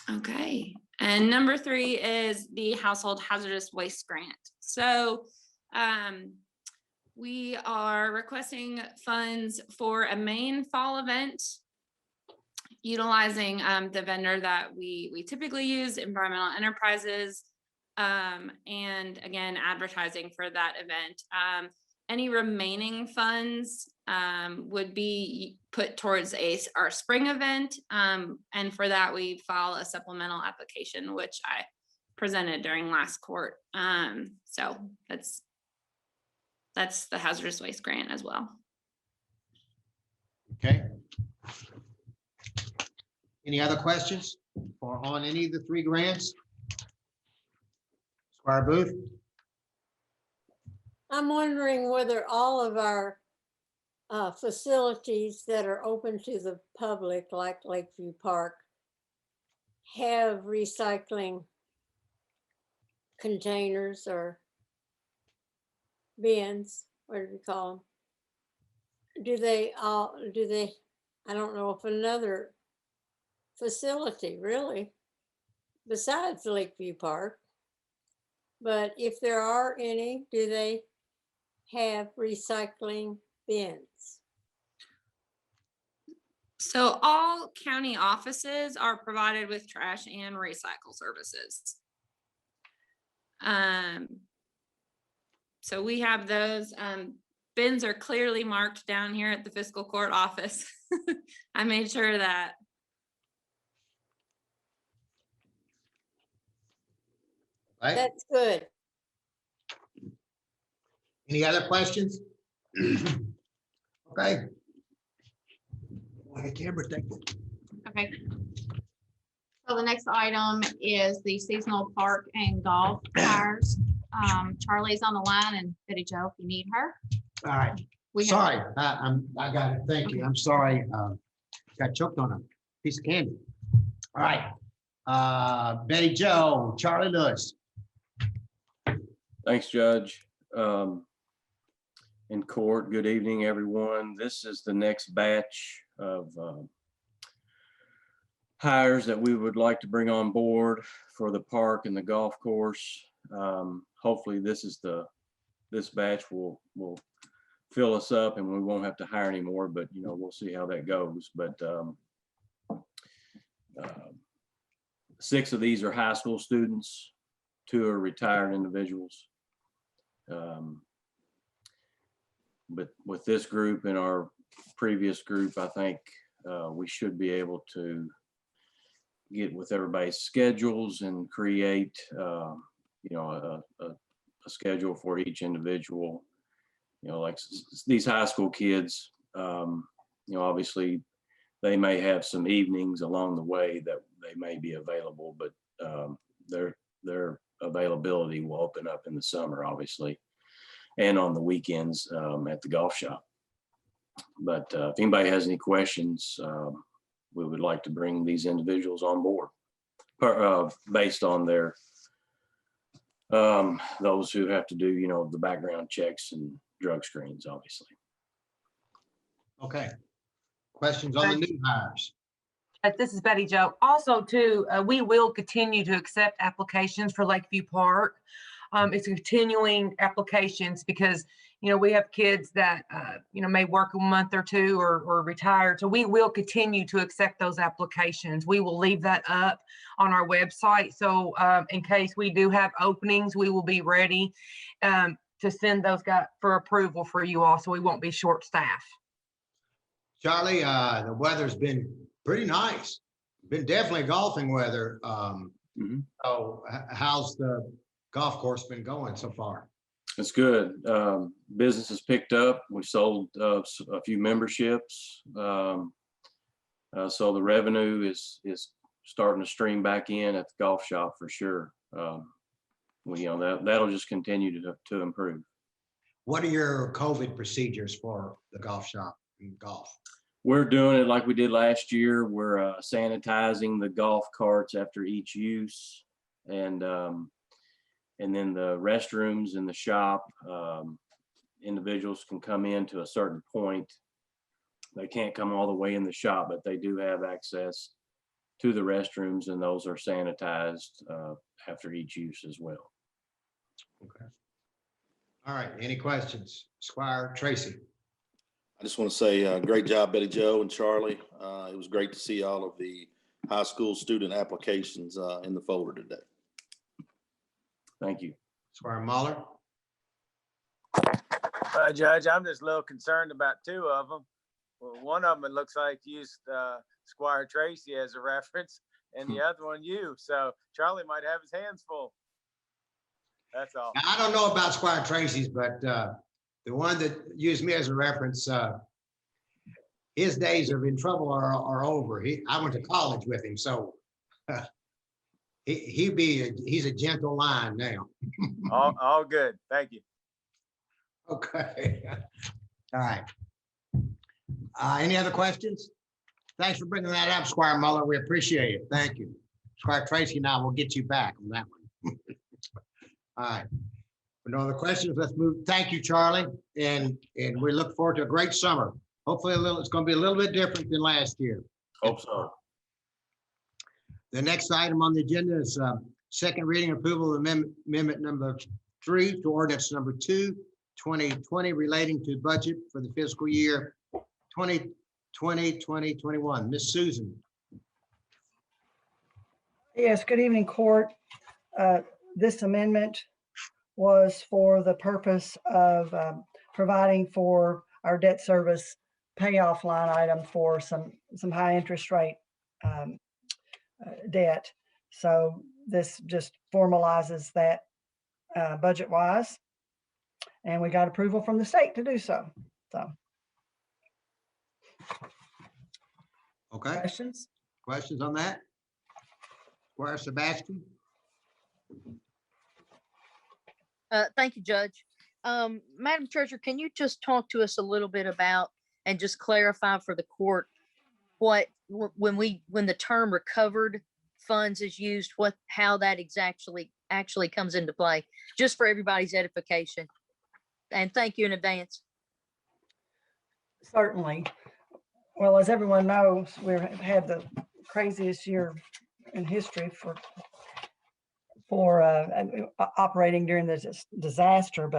Okay. And number 3 is the household hazardous waste grant. So we are requesting funds for a Maine fall event utilizing the vendor that we typically use, Environmental Enterprises, and again, advertising for that event. Any remaining funds would be put towards our spring event. And for that, we file a supplemental application, which I presented during last court. So that's the hazardous waste grant as well. Okay. Any other questions on any of the 3 grants? Squire Booth? I'm wondering whether all of our facilities that are open to the public, like Lakeview Park, have recycling containers or bins. what do we call them? Do they, I don't know if another facility really, besides Lakeview Park, but if there are any, do they have recycling bins? So all county offices are provided with trash and recycle services. So we have those, bins are clearly marked down here at the fiscal court office. I made sure of that. Right? That's good. Any other questions? Okay. Okay, camera, thank you. Okay. So the next item is the seasonal park and golf hires. Charlie's on the line, and Betty Jo, if you need her. All right. We have- Sorry, I got it. Thank you. I'm sorry. Got choked on a piece of candy. All right. Betty Jo, Charlie Lewis. Thanks, Judge. In court, good evening, everyone. This is the next batch of hires that we would like to bring on board for the park and the golf course. Hopefully this batch will fill us up and we won't have to hire anymore, but you know, we'll see how that goes. But 6 of these are high school students, 2 are retired individuals. But with this group and our previous group, I think we should be able to get with everybody's schedules and create, you know, a schedule for each individual. You know, like these high school kids, you know, obviously they may have some evenings along the way that they may be available, but their availability will open up in the summer, obviously, and on the weekends at the golf shop. But if anybody has any questions, we would like to bring these individuals on board based on their, those who have to do, you know, the background checks and drug screens, obviously. Okay. Questions on the new hires? This is Betty Jo. Also, too, we will continue to accept applications for Lakeview Park. It's continuing applications because, you know, we have kids that, you know, may work a month or 2 or retire. So we will continue to accept those applications. We will leave that up on our website. So in case we do have openings, we will be ready to send those guys for approval for you all. So we won't be short staffed. Charlie, the weather's been pretty nice. Been definitely golfing weather. So how's the golf course been going so far? It's good. Business has picked up. We sold a few memberships. So the revenue is starting to stream back in at the golf shop for sure. You know, that'll just continue to improve. What are your COVID procedures for the golf shop and golf? We're doing it like we did last year. We're sanitizing the golf carts after each use, and then the restrooms in the shop. Individuals can come in to a certain point. They can't come all the way in the shop, but they do have access to the restrooms, and those are sanitized after each use as well. Okay. All right. Any questions? Squire Tracy. I just want to say great job, Betty Jo and Charlie. It was great to see all of the high school student applications in the folder today. Thank you. Squire Muller. Judge, I'm just a little concerned about 2 of them. Well, one of them, it looks like used Squire Tracy as a reference, and the other one you. So Charlie might have his hands full. That's all. Now, I don't know about Squire Tracy's, but the one that used me as a reference, his days of in trouble are over. I went to college with him, so he's a gentle line now. all good. Thank you. Okay. All right. Any other questions? Thanks for bringing that up, Squire Muller. We appreciate it. Thank you. Squire Tracy, now we'll get you back on that one. All right. No other questions. Let's move. Thank you, Charlie. And we look forward to a great summer. Hopefully it's going to be a little bit different than last year. Hope so. The next item on the agenda is second reading approval of amendment number 3 to ordinance number 2, 2020 relating to budget for the fiscal year 2020-2021. Miss Susan. Yes, good evening, court. This amendment was for the purpose of providing for our debt service payoff line item for some high interest rate debt. So this just formalizes that budget wise. And we got approval from the state to do so. Okay. Questions? Questions on that? Squire Sebastian? Thank you, Judge. Madam Treasurer, can you just talk to us a little bit about and just clarify for the court what when the term recovered funds is used, how that actually comes into play, just for everybody's edification. And thank you in advance. Certainly. Well, as everyone knows, we've had the craziest year in history for operating during this disaster.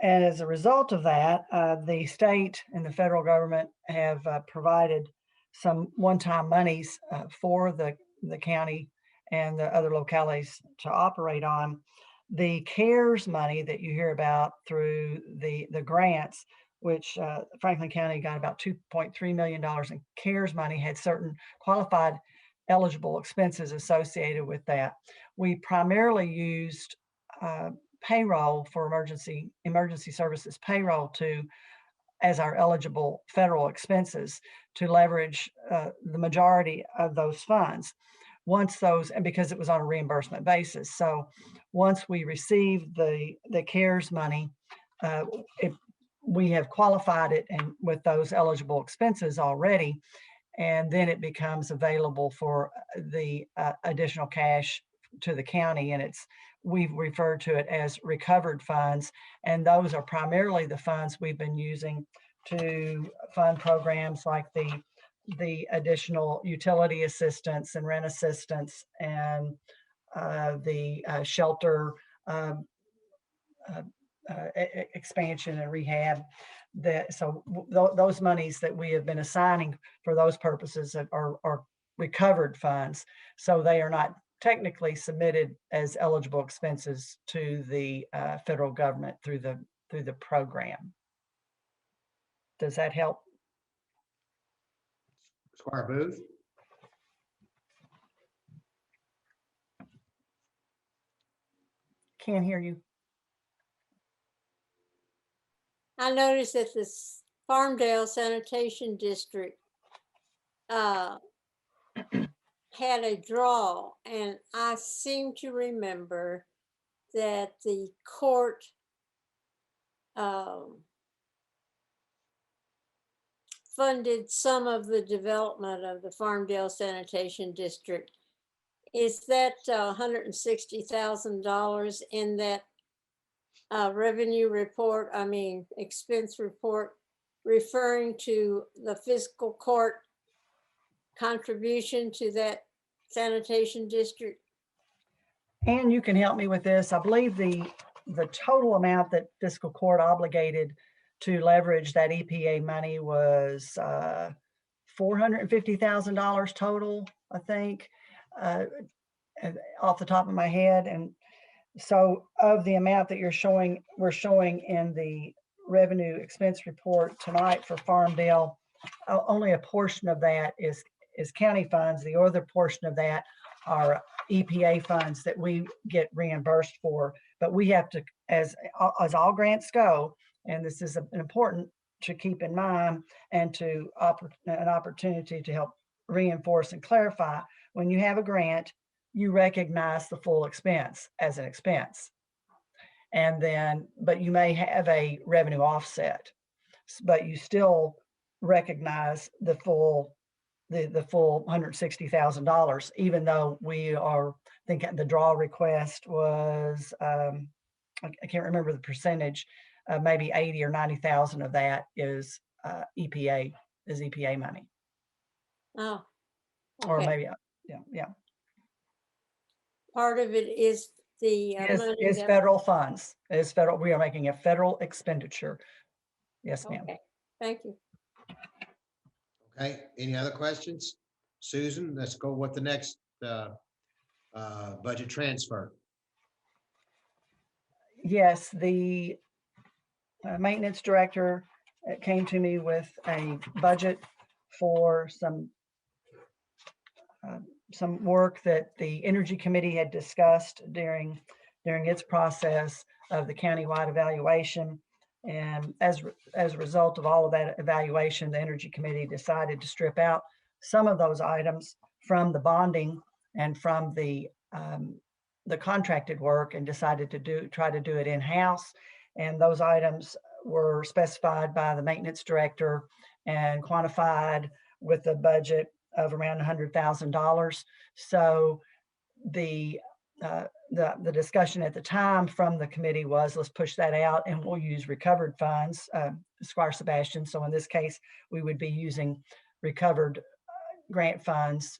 And as a result of that, the state and the federal government have provided some one-time monies for the county and the other localities to operate on. The CARES money that you hear about through the grants, which Franklin County got about $2.3 million in CARES money, had certain qualified eligible expenses associated with that. We primarily used payroll for emergency services payroll as our eligible federal expenses to leverage the majority of those funds. And because it was on a reimbursement basis. So once we received the CARES money, we have qualified it and with those eligible expenses already, and then it becomes available for the additional cash to the county, and we've referred to it as recovered funds, and those are primarily the funds we've been using to fund programs like the additional utility assistance and rent assistance and the shelter expansion and rehab. Those monies that we have been assigning for those purposes are recovered funds. So they are not technically submitted as eligible expenses to the federal government through the program. Does that help? Squire Booth? Can't hear you. I noticed that the Farmdale Sanitation District had a draw, and I seem to remember that the court funded some of the development of the Farmdale Sanitation District. Is that $160,000 in that revenue report, expense report, referring to the fiscal court contribution to that sanitation district? And you can help me with this. I believe the total amount that fiscal court obligated to leverage that EPA money was $450,000 total, I think, off the top of my head. And so of the amount that we're showing in the revenue expense report tonight for Farmdale, only a portion of that is county funds. The other portion of that are EPA funds that we get reimbursed for. But we have to, as all grants go, and this is important to keep in mind and an opportunity to help reinforce and clarify, when you have a grant, you recognize the full expense as an expense. And then, but you may have a revenue offset, but you still recognize the full $160,000, even though we are thinking the draw request was I can't remember the percentage, maybe 80 or 90,000 of that is EPA money. Oh, Or okay. maybe, yeah. Part of it is the money Is that. federal funds, is federal, we are making a federal expenditure. Yes, ma'am. Okay, thank you. Okay, any other questions? Susan, let's go with the next budget transfer. Yes, the maintenance director came to me with a budget for some work that the Energy Committee had discussed during its process of the countywide evaluation. And as a result of all of that evaluation, the Energy Committee decided to strip out some of those items from the bonding and from the contracted work, and decided to try to do it in-house. And those items were specified by the maintenance director and quantified with a budget of around $100,000. So the discussion at the time from the committee was, let's push that out and we'll use recovered funds, Squire Sebastian. So in this case, we would be using recovered grant funds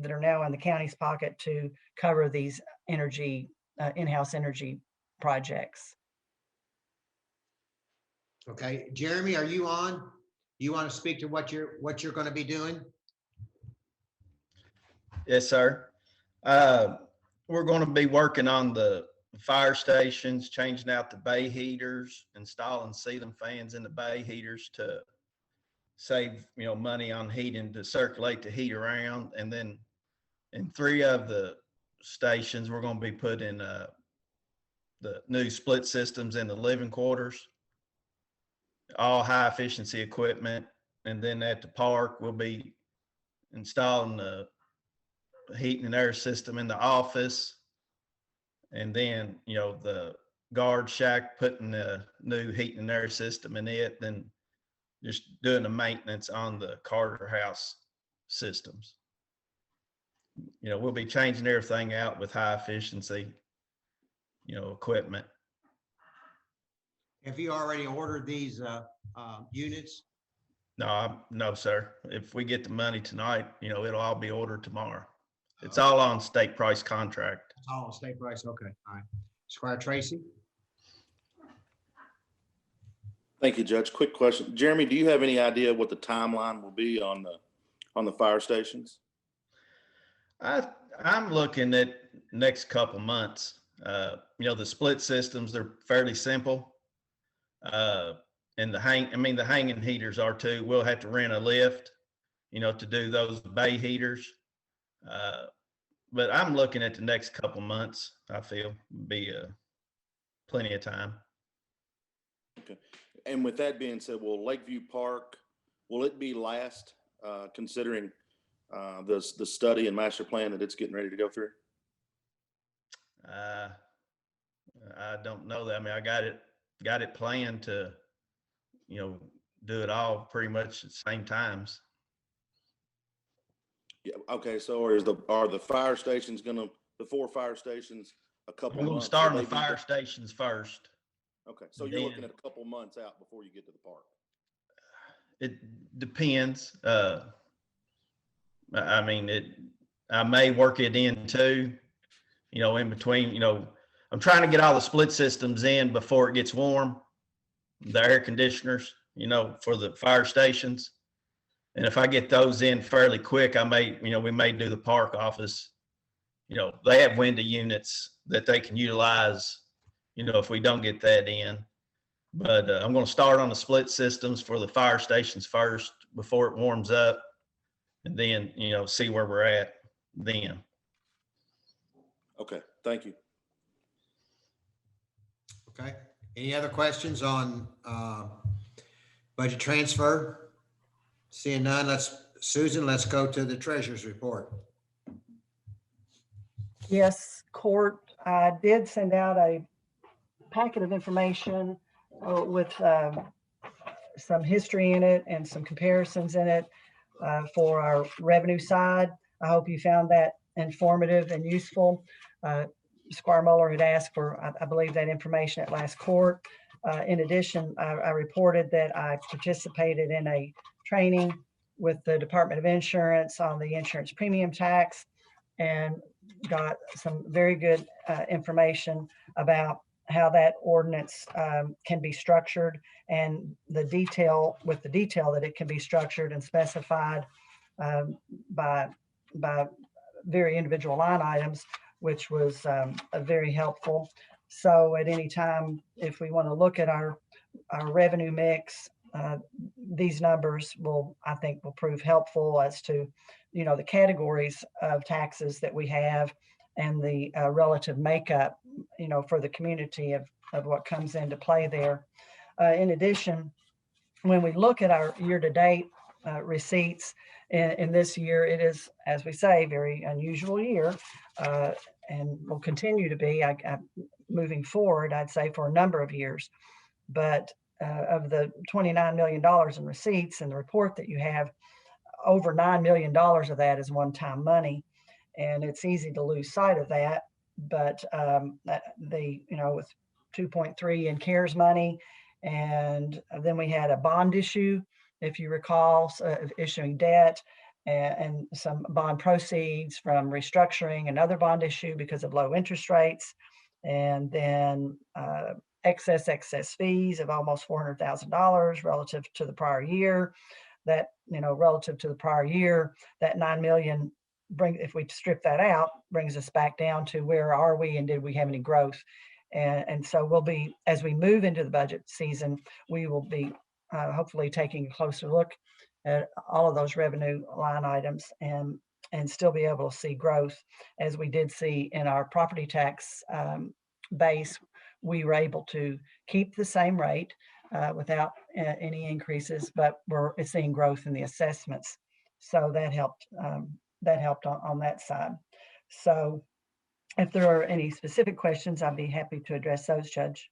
that are now in the county's pocket to cover these energy, in-house energy projects. Okay, Jeremy, are you on? You want to speak to what you're going to be doing? Yes, sir. We're going to be working on the fire stations, changing out the bay heaters, installing ceiling fans in the bay heaters to save, money on heating, to circulate the heat around. And then in 3 of the stations, we're going to be putting the new split systems in the living quarters, all high efficiency equipment. And then at the park, we'll be installing the heating and air system in the office. And then, the guard shack, putting the new heating and air system in it, then just doing the maintenance on the Carter House systems. We'll be changing everything out with high efficiency, equipment. Have you already ordered these units? No, sir. If we get the money tonight, it'll all be ordered tomorrow. It's all on state price contract. It's all on state price. Okay, all right. Squire Tracy? Thank you, Judge. Quick question. Jeremy, do you have any idea what the timeline will be on the fire stations? I'm looking at next couple months. The split systems, they're fairly simple. And the hanging heaters are too. We'll have to rent a lift, to do those bay heaters. But I'm looking at the next couple months. I feel be plenty of time. Okay. And with that being said, will Lakeview Park, will it be last, considering the study and master plan that it's getting ready to go through? I don't know that. I mean, I got it planned to, do it all pretty much at the same times. Yeah. Okay. So are the fire stations the 4 fire stations a couple We'll months? start on the fire stations first. Okay. So you're looking at a couple months out before you get to the park. It depends. I may work it in too, in between, I'm trying to get all the split systems in before it gets warm, the air conditioners, for the fire stations. And if I get those in fairly quick, we may do the park office. They have window units that they can utilize, if we don't get that in. But I'm going to start on the split systems for the fire stations first before it warms up, and then, see where we're at then. Okay. Thank you. Okay. Any other questions on budget transfer? Seeing none, Susan, let's go to the treasurer's report. Yes, Court, I did send out a packet of information with some history in it and some comparisons in it for our revenue side. I hope you found that informative and useful. Squire Muller had asked for, I believe, that information at last court. In addition, I reported that I participated in a training with the Department of Insurance on the insurance premium tax and got some very good information about how that ordinance can be structured and the detail that it can be structured and specified by very individual line items, which was very helpful. So at any time, if we want to look at our revenue mix, these numbers I think will prove helpful as to, the categories of taxes that we have and the relative makeup, for the community of what comes into play there. In addition, when we look at our year-to-date receipts in this year, it is, as we say, very unusual year, and will continue to be moving forward, I'd say, for a number of years. But of the $29 million in receipts in the report that you have, over $9 million of that is one-time money. And it's easy to lose sight of that. But with 2.3 in CARES money, and then we had a bond issue, if you recall, issuing debt and some bond proceeds from restructuring another bond issue because of low interest rates. And then excess fees of almost $400,000 relative to the prior year. That, relative to the prior year, that 9 million if we strip that out, brings us back down to where are we and did we have any growth? And so we'll be, as we move into the budget season, we will be hopefully taking a closer look at all of those revenue line items and still be able to see growth, as we did see in our property tax base. We were able to keep the same rate without any increases, but we're seeing growth in the assessments. So that helped on that side. So if there are any specific questions, I'd be happy to address those, Judge.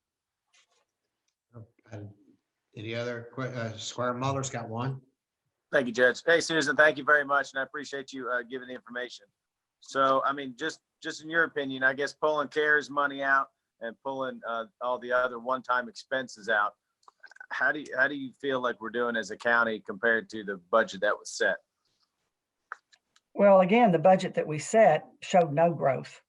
Any other, Squire Muller's got one. Thank you, Judge. Hey, Susan, thank you very much, and I appreciate you giving the information. So, I mean, just in your opinion, I guess pulling CARES money out and pulling all the other one-time expenses out, how do you feel like we're doing as a county compared to the budget that was set? Well, again, the budget that we set showed no growth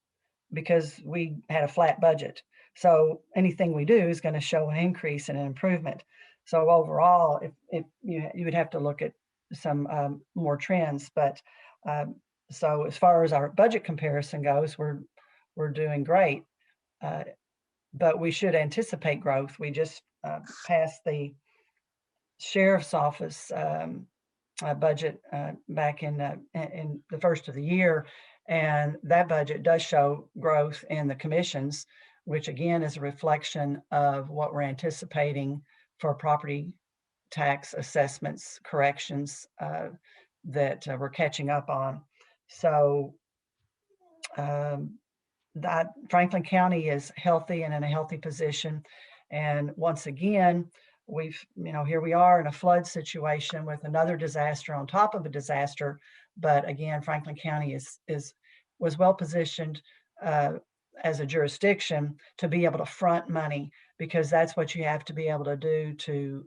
because we had a flat budget. So anything we do is going to show an increase and an improvement. So overall, if you would have to look at some more trends, but so as far as our budget comparison goes, we're doing great, but we should anticipate growth. We just passed the sheriff's office budget back in the first of the year, and that budget does show growth in the commissions, which again is a reflection of what we're anticipating for property tax assessments corrections that we're catching up on. So that Franklin County is healthy and in a healthy position. And once again, here we are in a flood situation with another disaster on top of a disaster. But again, Franklin County was well positioned as a jurisdiction to be able to front money, because that's what you have to be able to do to,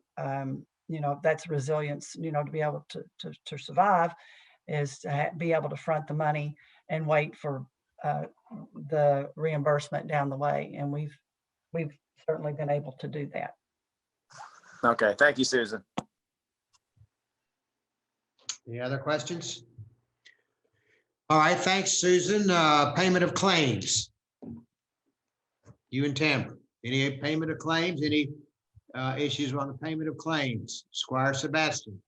that's resilience, to be able to survive, is to be able to front the money and wait for the reimbursement down the way. And we've certainly been able to do that. Okay, thank you, Susan. Any other questions? All right, thanks, Susan. Payment of claims. You and Tamara, any payment of claims, any issues on the payment of claims? Squire Sebastian.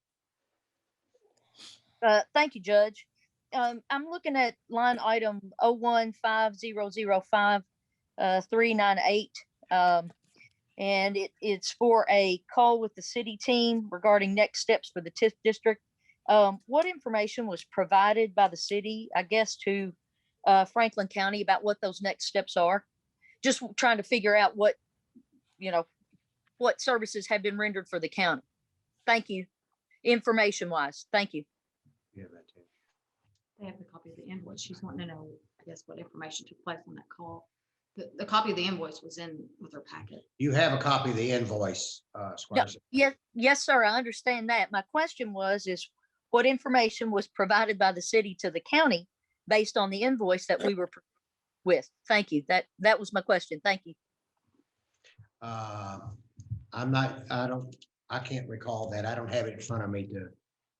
Thank you, Judge. I'm looking at line item 015005 and it's for a call with the city team regarding next steps for the TIF district. What information was provided by the city, I guess, to Franklin County about what those next steps are? Just trying to figure out what services have been rendered for the county. Thank you. Information wise, thank you. Yeah, that too. They have the copy of the invoice. She's wanting to know, I guess, what information took place on that call. The copy of the invoice was in with our packet. You have a copy of the invoice, No, Squire. yes, sir, I understand that. My question is what information was provided by the city to the county based on the invoice that we were with? Thank you. That was my question. Thank you. I can't recall that. I don't have it in front of me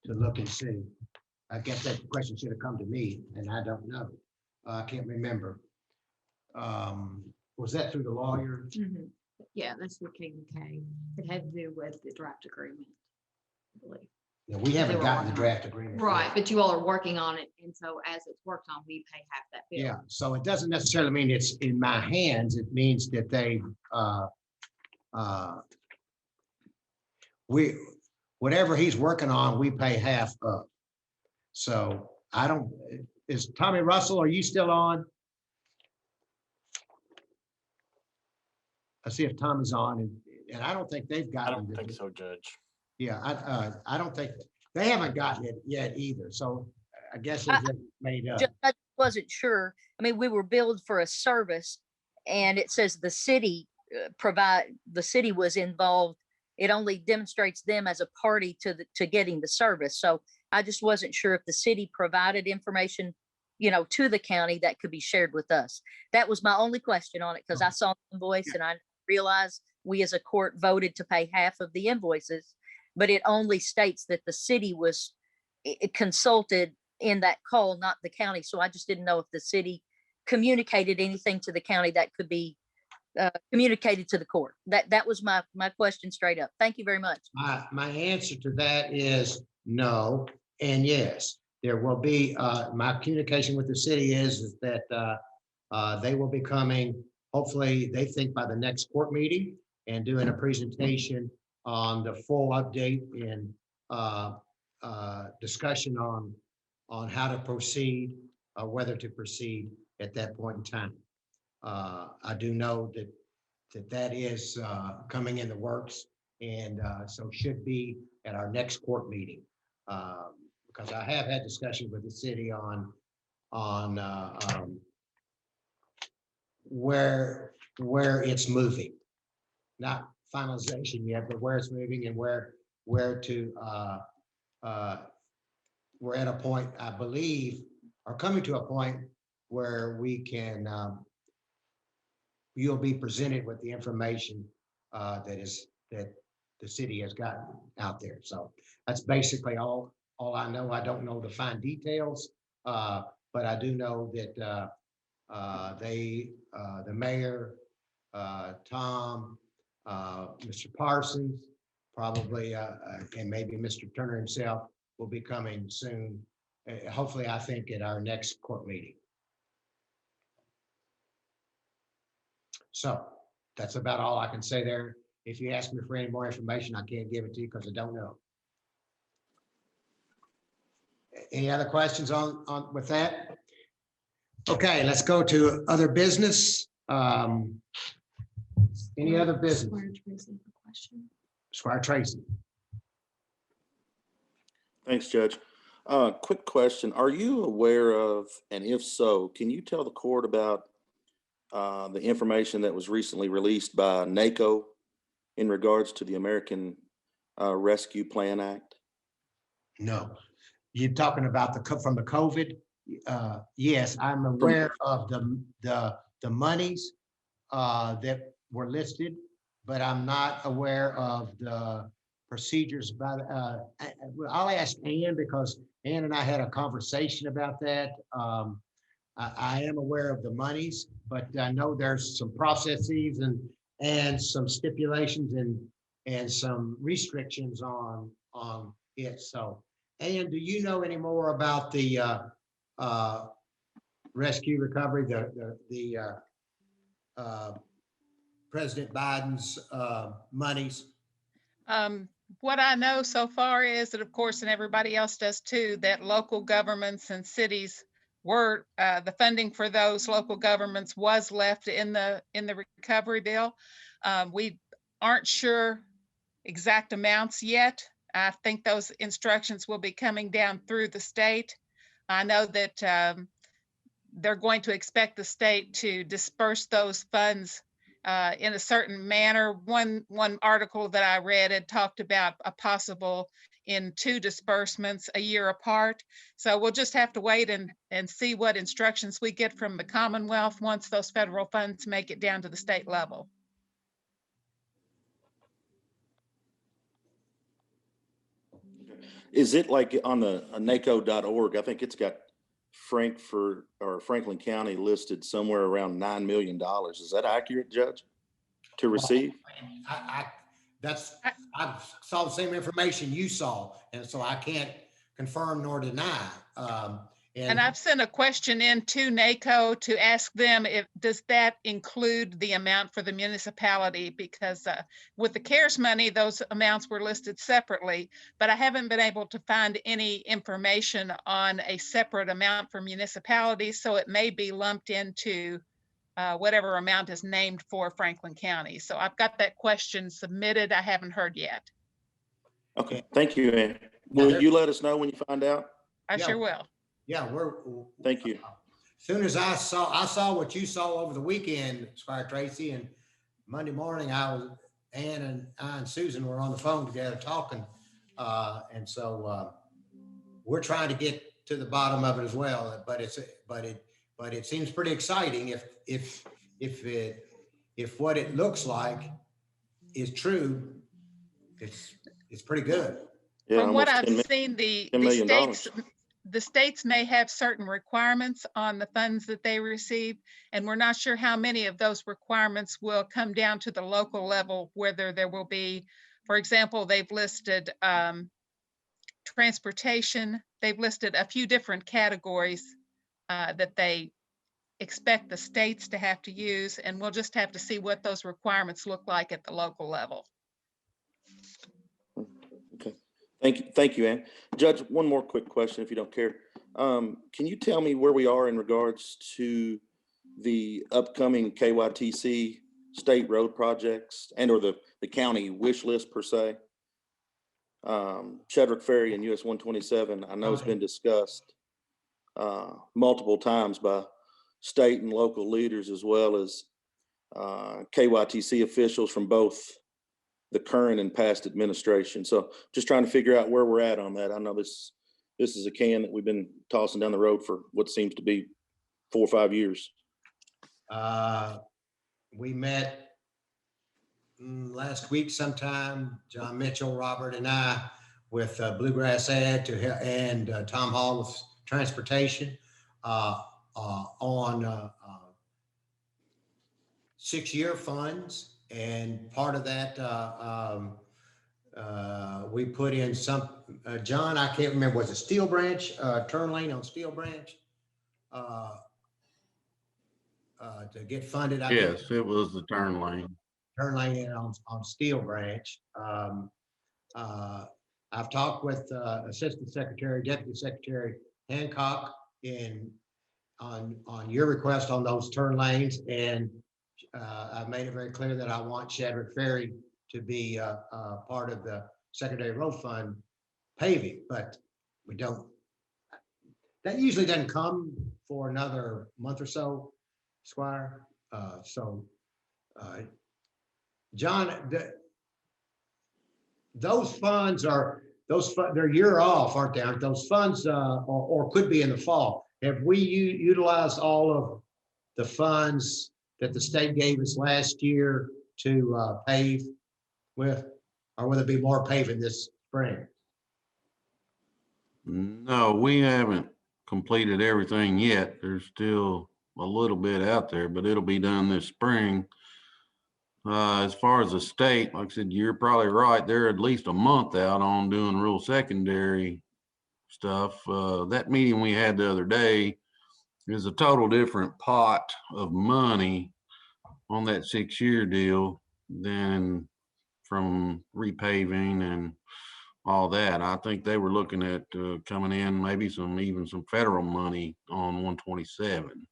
to look and see. I guess that question should have come to me, and I don't know. I can't remember. Was that through the lawyer? Mhm. Yeah, that's with King K. It had to do with the draft agreement, I believe. Yeah, we They haven't were gotten the working on it. draft agreement. Right, yet. but you all are working on it, and so as it's worked on, we pay half that bill. Yeah, so it doesn't necessarily mean it's in my hands. It means that whatever he's working on, we pay half of. So I don't, is Tommy Russell, are you still on? Let's see if Tommy's on, and I don't think they've I gotten. don't think so, Judge. Yeah, I don't think, they haven't gotten it yet either, so I guess it's made up. I wasn't sure. I mean, we were billed for a service and it says the city the city was involved. It only demonstrates them as a party to getting the service. So I just wasn't sure if the city provided information, to the county that could be shared with us. That was my only question on it, because I saw the invoice and I realized we as a court voted to pay half of the invoices, but it only states that the city was consulted in that call, not the county. So I just didn't know if the city communicated anything to the county that could be communicated to the court. That was my question straight up. Thank you very much. My answer to that is no and yes. There will be, my communication with the city is that they will be coming, hopefully, they think by the next court meeting, and doing a presentation on the full update and discussion on how to proceed, whether to proceed at that point in time. I do know that is coming in the works, and so should be at our next court meeting. Because I have had discussion with the city on where it's moving. Not finalization yet, but where it's moving and where to we're at a point, I believe, or coming to a point where we can you'll be presented with the information that the city has gotten out there. So that's basically all I know. I don't know the fine details, but I do know that the mayor, Tom, Mr. Parsons, probably, and maybe Mr. Turner himself will be coming soon. Hopefully, I think at our next court meeting. So that's about all I can say there. If you ask me for any more information, I can't give it to you because I don't know. Any other questions on with that? Okay, let's go to other business. Any other business? Squire Tracy. Thanks, Judge. Quick question. Are you aware of, and if so, can you tell the court about the information that was recently released by NACO in regards to the American Rescue Plan Act? No. You're talking about from the COVID? Yes, I'm aware of the monies that were listed, but I'm not aware of the procedures. I'll ask Ann, because Ann and I had a conversation about that. I am aware of the monies, but I know there's some processes and some stipulations and some restrictions on it. So, Ann, do you know any more about the rescue recovery, the President Biden's monies? What I know so far is that, of course, and everybody else does too, that local governments and cities were, the funding for those local governments was left in the recovery bill. We aren't sure exact amounts yet. I think those instructions will be coming down through the state. I know that they're going to expect the state to disperse those funds in a certain manner. One article that I read had talked about a possible in 2 disbursements a year apart. So we'll just have to wait and see what instructions we get from the Commonwealth once those federal funds make it down to the state level. Is it like on the NACO.org? I think it's got Frankfurt or Franklin County listed somewhere around $9 million. Is that accurate, Judge, to receive? I saw the same information you saw, and so I can't confirm nor deny. And I've sent a question in to NACO to ask them does that include the amount for the municipality? Because with the CARES money, those amounts were listed separately, but I haven't been able to find any information on a separate amount for municipalities. So it may be lumped into whatever amount is named for Franklin County. So I've got that question submitted. I haven't heard yet. Okay, thank you, Ann. Will you let us know when you find out? I sure will. Yeah, thank you. Soon as I saw what you saw over the weekend, Squire Tracy, and Monday morning, Ann and I and Susan were on the phone together talking. And so we're trying to get to the bottom of it as well, but it seems pretty exciting if what it looks like is true. It's pretty good. Yeah, from what almost I've 10 seen, million. the states may have certain requirements on the funds that they receive, and we're not sure how many of those requirements will come down to the local level, whether there will be, for example, they've listed transportation, they've listed a few different categories that they expect the states to have to use, and we'll just have to see what those requirements look like at the local level. Okay, thank you, Ann. Judge, one more quick question, if you don't care. Can you tell me where we are in regards to the upcoming KYTC state road projects and or the county wish list per se? Shedrick Ferry and US 127, I know it's been discussed multiple times by state and local leaders, as well as KYTC officials from both the current and past administration. So just trying to figure out where we're at on that. I know this is a can that we've been tossing down the road for what seems to be 4 or 5 years. We met last week sometime, John Mitchell, Robert, and I, with Bluegrass Ed and Tom Hall with transportation on 6-year funds. And part of that, we put in some, John, I can't remember, was it Steel Branch, turn lane on Steel Branch? To get funded. Yes, it was the turn lane. Turn lane on Steel Branch. I've talked with Assistant Secretary, Deputy Secretary Hancock on your request on those turn lanes, and I've made it very clear that I want Shedrick Ferry to be part of the Secondary Road Fund paving, but we don't. That usually doesn't come for another month or so, Squire. John, those funds they're year off, aren't they? Aren't those funds or could be in the fall? Have we utilized all of the funds that the state gave us last year to pave with, or will there be more paving this spring? No, we haven't completed everything yet. There's still a little bit out there, but it'll be done this spring. As far as the state, like I said, you're probably right. They're at least a month out on doing real secondary stuff. That meeting we had the other day is a total different pot of money on that 6-year deal than from repaving and all that. I think they were looking at coming in maybe even some federal money on 127,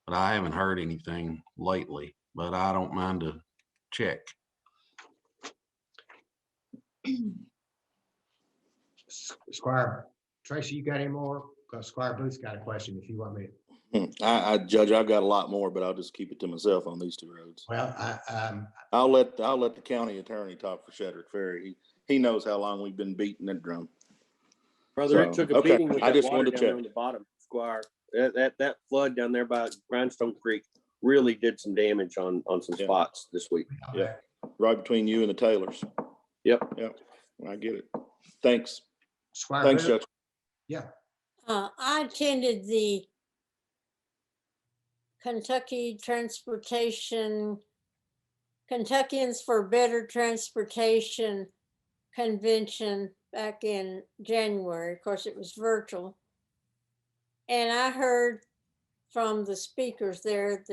but I haven't heard anything lately, but I don't mind to check. Squire Tracy, you got any more? Because Squire Booth's got a question if you want me. I judge, I've got a lot more, but I'll just keep it to myself on these two roads. Well, I'll let the county attorney talk for Shedrick Ferry. He knows how long we've been beating that drum. Brother, it So, took a okay, beating with I that just water wanted to down there check. on the bottom, Squire. That flood down there by Grindstone Creek really did some damage on some spots this week. Yeah, right between you and the Taylors. Yep. Yep, I get it. Thanks. Squire Thanks, Booth? Judge. Yeah. I attended the Kentuckians for Better Transportation convention back in January. Of course, it was virtual. And I heard from the speakers there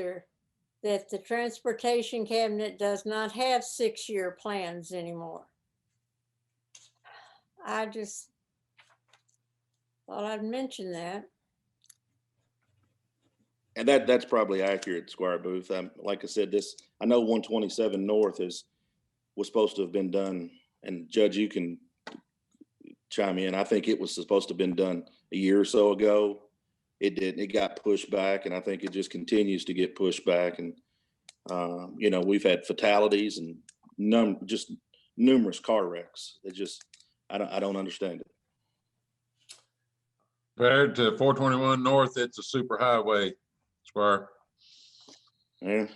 that the transportation cabinet does not have 6-year plans anymore. I just thought I'd mention that. And that's probably accurate, Squire Booth. Like I said, I know 127 North was supposed to have been done, and Judge, you can chime in. I think it was supposed to have been done a year or so ago. It didn't. It got pushed back, and I think it just continues to get pushed back. And we've had fatalities and just numerous car wrecks. I don't understand it. Compared to 421 North, it's a super highway, Squire. Yeah.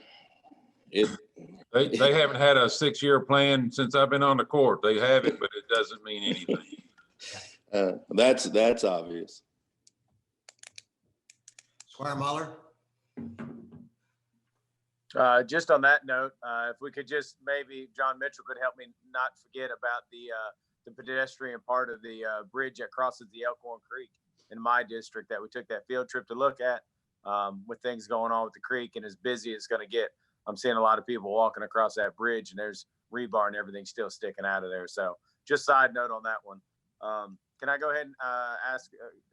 They haven't had a 6-year plan since I've been on the court. They have it, but it doesn't mean anything. That's obvious. Squire Muller? Just on that note, if we could just maybe John Mitchell could help me not forget about the pedestrian part of the bridge that crosses the Elkhorn Creek in my district that we took that field trip to look at. With things going on with the creek and as busy as it's going to get, I'm seeing a lot of people walking across that bridge, and there's rebar and everything still sticking out of there. So just side note on that one. Can I go ahead and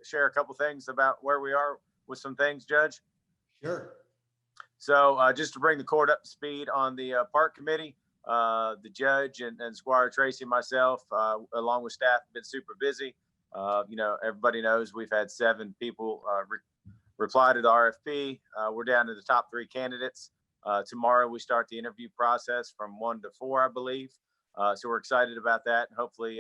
share a couple things about where we are with some things, Judge? Sure. So just to bring the court up to speed on the park committee, the judge and Squire Tracy and myself, along with staff, have been super busy. Everybody knows we've had 7 people reply to the RFP. We're down to the top 3 candidates. Tomorrow we start the interview process from 1 to 4, I believe. So we're excited about that. Hopefully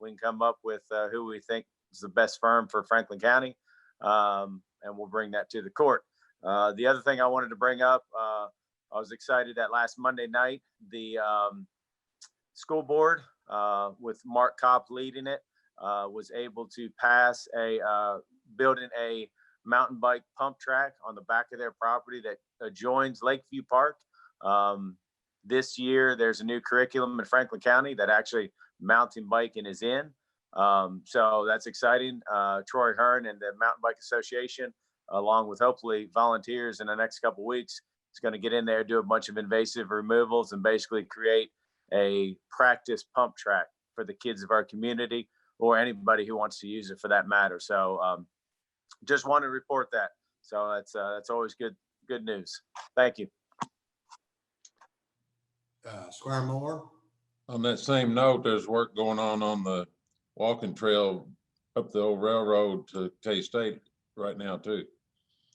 we can come up with who we think is the best firm for Franklin County. And we'll bring that to the court. The other thing I wanted to bring up, I was excited that last Monday night, the school board with Mark Kopp leading it was able to pass building a mountain bike pump track on the back of their property that adjoins Lakeview Park. This year, there's a new curriculum in Franklin County that actually mountain biking is in. So that's exciting. Troy Hearn and the Mountain Bike Association, along with hopefully volunteers in the next couple of weeks, is going to get in there, do a bunch of invasive removals, and basically create a practice pump track for the kids of our community or anybody who wants to use it for that matter. So just want to report that. So that's always good news. Thank you. Squire Moore? On that same note, there's work going on the walking trail up the old railroad to K-State right now too.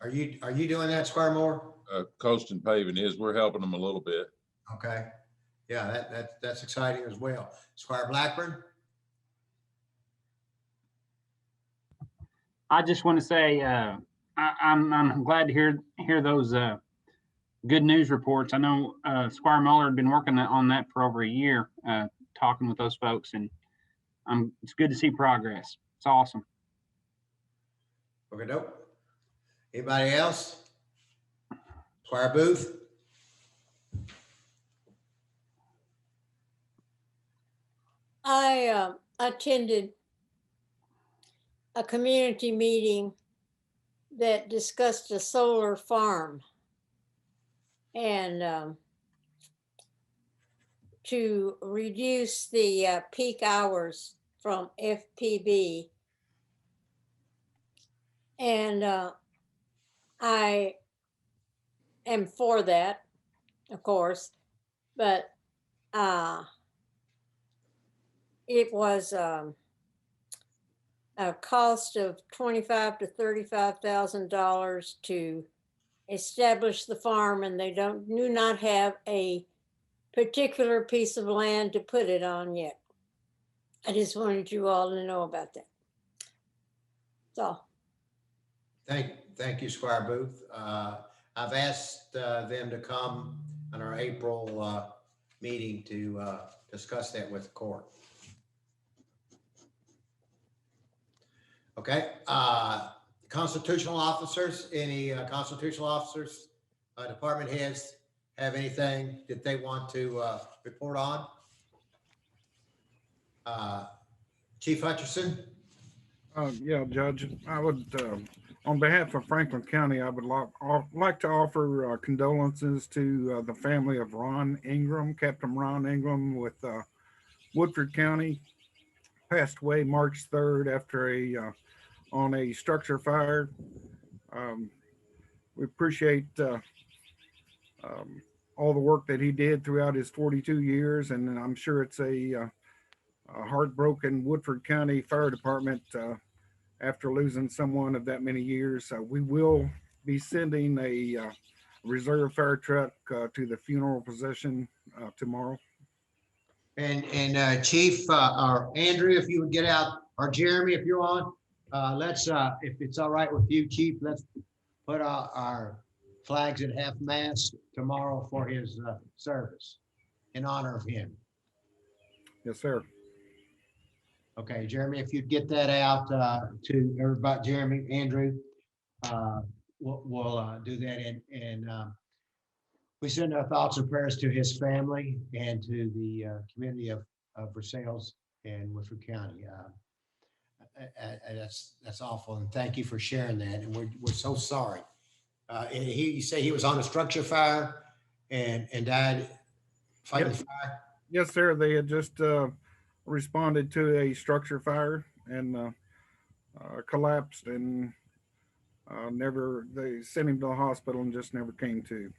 Are you doing that, Squire Moore? Coast and Paving is. We're helping them a little bit. Okay. Yeah, that's exciting as well. Squire Blackburn? I just want to say I'm glad to hear those good news reports. I know Squire Muller had been working on that for over a year, talking with those folks, and it's good to see progress. It's awesome. Okay, dope. Anybody else? Squire Booth? I attended a community meeting that discussed a solar farm and to reduce the peak hours from FPB. And I am for that, of course, but it was a cost of $25,000 to $35,000 to establish the farm, and they do not have a particular piece of land to put it on yet. I just wanted you all to know about that. So, Thank you, Squire Booth. I've asked them to come on our April meeting to discuss that with the court. Okay, constitutional officers, any constitutional officers, department heads have anything that they want to report on? Chief Hutcherson? Yeah, Judge, I would, on behalf of Franklin County, I would like to offer condolences to the family of Ron Ingram, Captain Ron Ingram with Woodford County. Passed away March 3rd after on a structure fire. We appreciate all the work that he did throughout his 42 years, and I'm sure it's a heartbroken Woodford County Fire Department after losing someone of that many years. We will be sending a reserve fire truck to the funeral procession tomorrow. And Chief, or Andrew, if you would get out, or Jeremy, if you're on, let's, if it's all right with you, Chief, let's put our flags at half mast tomorrow for his service in honor of him. Yes, sir. Okay, Jeremy, if you'd get that out to everybody, Jeremy, Andrew, we'll do that. And we send our thoughts and prayers to his family and to the community of Versailles and Woodford County. That's awful, and thank you for sharing that. And we're so sorry. And you say he was on a structure fire and died fighting the fire? Yes, sir. They had just responded to a structure fire and collapsed, and they sent him to the hospital and just never came to.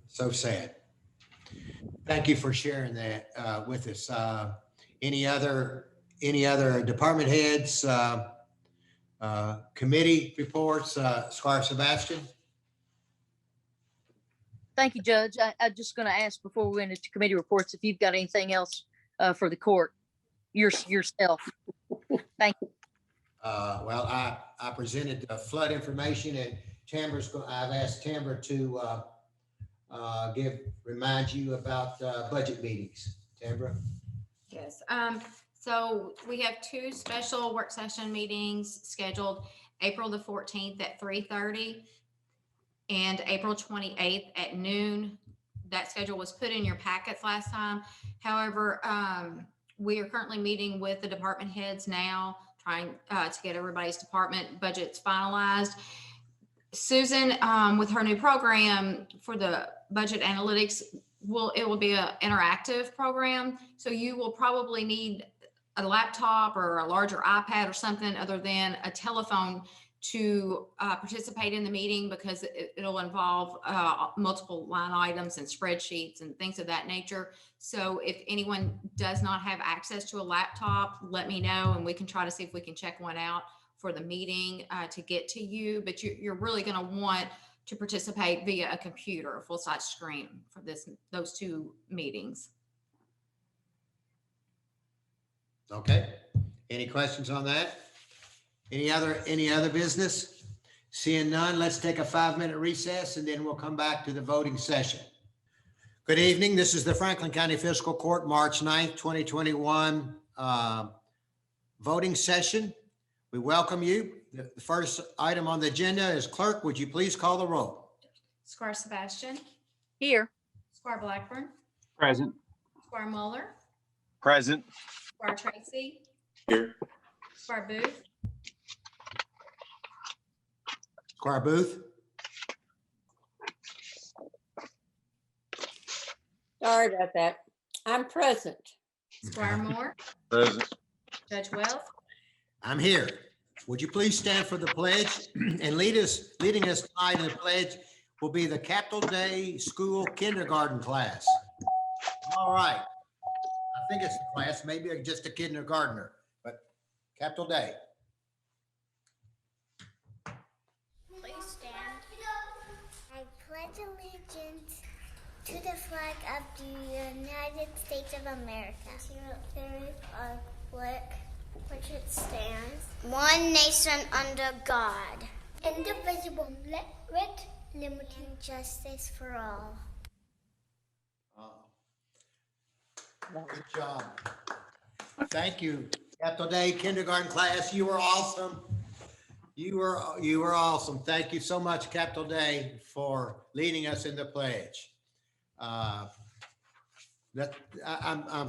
So sad. Thank you for sharing that with us. Any other department heads, committee reports? Squire Sebastian? Thank you, Judge. I'm just going to ask before we went into committee reports, if you've got anything else for the court, yourself. Thank you. Well, I presented flood information, and I've asked Tamber to remind you about budget meetings. Tambra? Yes, so we have two special work session meetings scheduled, April the 14th at 3:30 and April 28th at noon. That schedule was put in your packets last time. However, we are currently meeting with the department heads now, trying to get everybody's department budgets finalized. Susan, with her new program for the budget analytics, it will be an interactive program. So you will probably need a laptop or a larger iPad or something other than a telephone to participate in the meeting, because it'll involve multiple line items and spreadsheets and things of that nature. So if anyone does not have access to a laptop, let me know and we can try to see if we can check one out for the meeting to get to you. But you're really going to want to participate via a computer, a full-size screen for those two meetings. Okay. Any questions on that? Any other business? Seeing none, let's take a 5-minute recess and then we'll come back to the voting session. Good evening. This is the Franklin County Fiscal Court, March 9th, 2021 voting session. We welcome you. The first item on the agenda is clerk. Would you please call the roll? Squire Sebastian, Here. Squire Blackburn, Present. Squire Muller, Present. Squire Tracy, Here. Squire Booth, Squire Booth? sorry about that. I'm present. Squire Moore, Present. Judge Wells. I'm here. Would you please stand for the pledge and leading us tonight in the pledge will be the Capital Day School Kindergarten class. All right. I think it's a class, maybe just a kindergartner, but Capital Day. Please stand. I pledge allegiance to the flag of the United States of America. To the republic which it stands, one nation under God, indivisible, with liberty and justice for all. Good job. Thank you. Capital Day kindergarten class, you were awesome. You were awesome. Thank you so much, Capital Day, for leading us in the pledge. I'm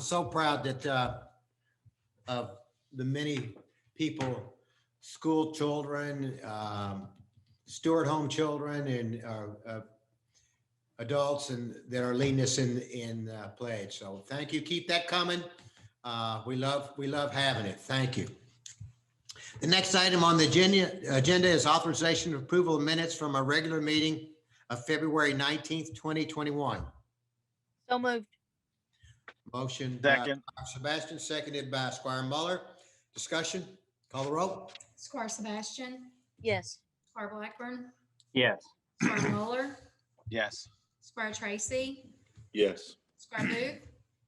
so proud that of the many people, school children, Stewart home children, and adults and that are leading us in pledge. So thank you. Keep that coming. We love having it. Thank you. The next item on the agenda is authorization of approval of minutes from our regular meeting of February 19th, 2021. So moved. Motion. Second. Sebastian, seconded by Squire Muller. Discussion. Call the roll. Squire Sebastian, Yes. Squire Blackburn, Yes. Squire Muller, Yes. Squire Tracy, Yes. Squire Booth,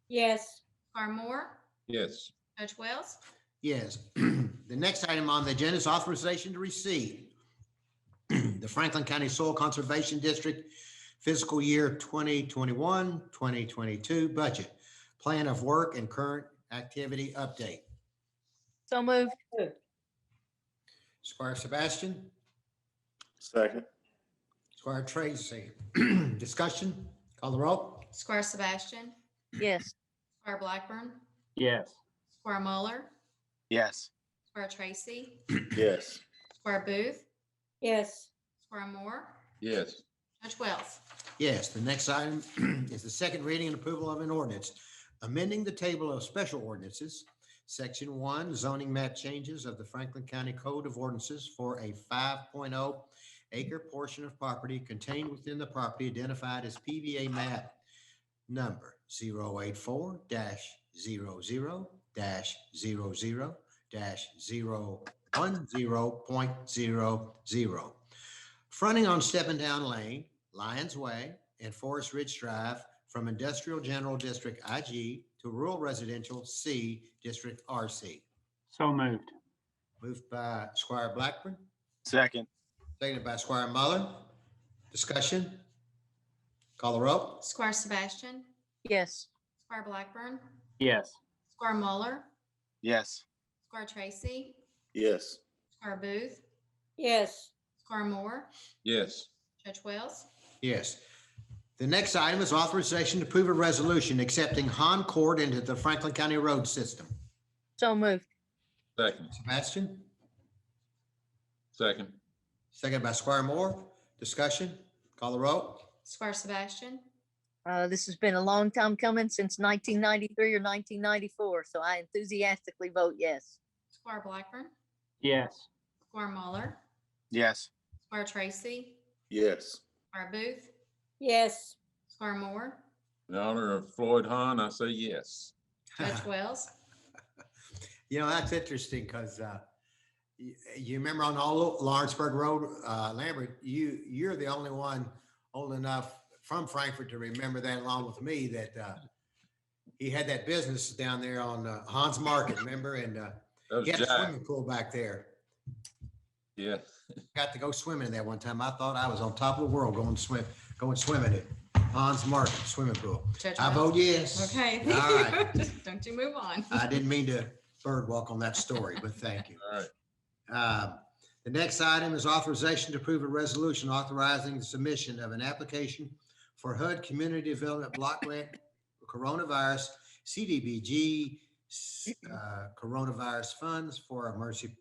Yes. Squire Moore, Yes. Judge Wells. Yes. The next item on the agenda is authorization to receive the Franklin County Soil Conservation District fiscal year 2021, 2022 budget, plan of work and current activity update. So moved. Squire Sebastian, Second. Squire Tracy. Discussion, call the roll. Squire Sebastian, Yes. Squire Blackburn, Yes. Squire Muller, Yes. Squire Tracy, Yes. Squire Booth, Yes. Squire Moore, Yes. Judge Wells. Yes, the next item is the second reading and approval of an ordinance, amending the table of special ordinances, Section 1, zoning map changes of the Franklin County Code of Ordinances for a 5.0 acre portion of property contained within the property identified as PVA map number 084-00-00-010.00, fronting on Stepping Down Lane, Lions Way, and Forest Ridge Drive from Industrial General District IG to Rural Residential C District RC. So moved. Moved by Squire Blackburn, Second. seconded by Squire Muller. Discussion? Call the roll. Squire Sebastian, Yes. Squire Blackburn, Yes. Squire Muller, Yes. Squire Tracy, Yes. Squire Booth, Yes. Squire Moore, Yes. Judge Wells. Yes. The next item is authorization to approve a resolution accepting Han Court into the Franklin County road system. So moved. Second. Sebastian, Second. seconded by Squire Moore. Discussion? Call the roll. Squire Sebastian, This has been a long time coming, since 1993 or 1994, so I enthusiastically vote yes. Squire Blackburn, Yes. Squire Muller, Yes. Squire Tracy, Yes. Squire Booth, Yes. Squire Moore, In honor of Floyd Hahn, I say yes. Judge Wells. You know, that's interesting because you remember on all Lawrenceburg Road, Lambert, you're the only one old enough from Frankfurt to remember that, along with me, that he had that business down there on Hans Market, remember? And That was he had a Jack. swimming pool back there. Yeah. Got to go swimming there one time. I thought I was on top of the world going swimming at Hans Market swimming pool. Judge I Wells. vote yes. Okay. All right. Just don't you move on. I didn't mean to bird walk on that story, but thank you. All right. The next item is authorization to approve a resolution authorizing the submission of an application for HUD Community Development Block Grant Coronavirus CDBG Coronavirus Funds for emergency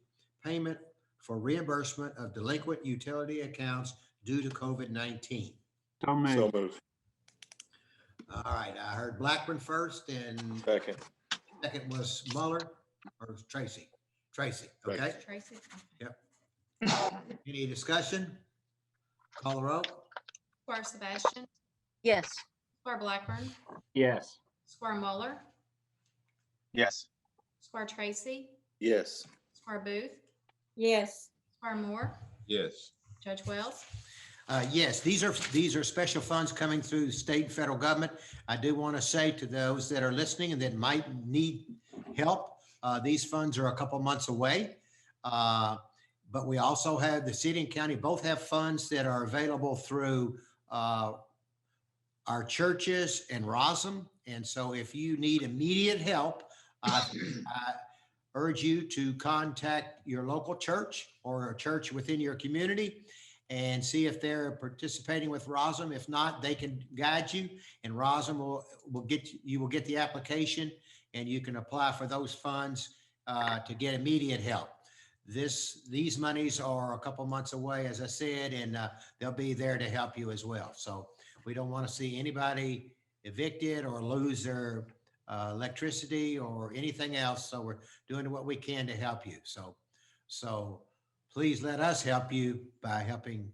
payment for reimbursement of delinquent utility accounts due to COVID-19. So moved. So moved. All right, I heard Blackburn first and Second. second was Muller or Tracy? Tracy, okay? Tracy. Yep. Any discussion? Call the roll. Squire Sebastian, Yes. Squire Blackburn, Yes. Squire Muller, Yes. Squire Tracy, Yes. Squire Booth, Yes. Squire Moore, Yes. Judge Wells. Yes, these are special funds coming through state and federal government. I do want to say to those that are listening and that might need help, these funds are a couple months away. But we also have the city and county both have funds that are available through our churches and ROSM. And so if you need immediate help, I urge you to contact your local church or a church within your community and see if they're participating with ROSM. If not, they can guide you, and ROSM will get the application, and you can apply for those funds to get immediate help. These monies are a couple months away, as I said, and they'll be there to help you as well. So we don't want to see anybody evicted or lose their electricity or anything else. So we're doing what we can to help you. So please let us help you by helping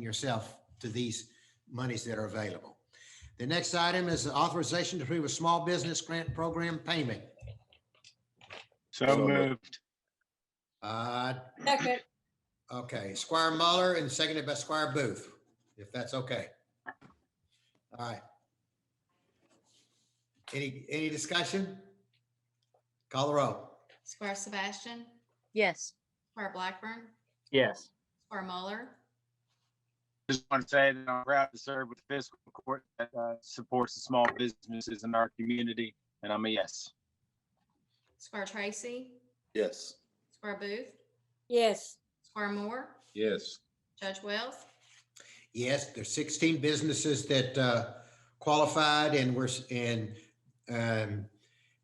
yourself to these monies that are available. The next item is the authorization to approve a small business grant program payment. So moved. Second. Okay, Squire Muller and seconded by Squire Booth, if that's okay. All right. Any discussion? Call the roll. Squire Sebastian, Yes. Squire Blackburn, Yes. Squire Muller, Just want to say that I'm proud to serve with the fiscal court that supports the small businesses in our community, and I'm a yes. Squire Tracy, Yes. Squire Booth, Yes. Squire Moore, Yes. Judge Wells. Yes, there's 16 businesses that qualified, and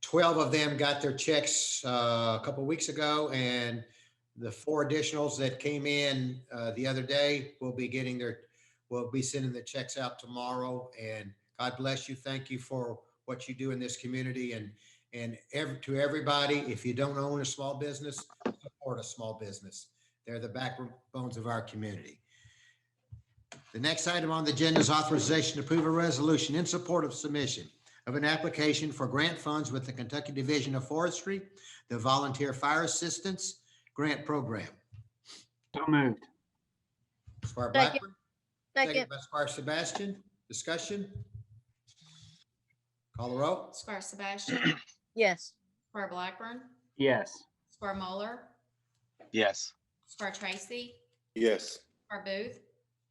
12 of them got their checks a couple of weeks ago, and the 4 additionals that came in the other day will be sending the checks out tomorrow. And God bless you. Thank you for what you do in this community, and to everybody. If you don't own a small business, support a small business. They're the backbones of our community. The next item on the agenda is authorization to approve a resolution in support of submission of an application for grant funds with the Kentucky Division of Forestry, the Volunteer Fire Assistance Grant Program. So moved. Squire Second. Blackburn, Second. second by Squire Sebastian. Discussion? Call the roll. Squire Sebastian, Yes. Squire Blackburn, Yes. Squire Muller, Yes. Squire Tracy, Yes. Squire Booth,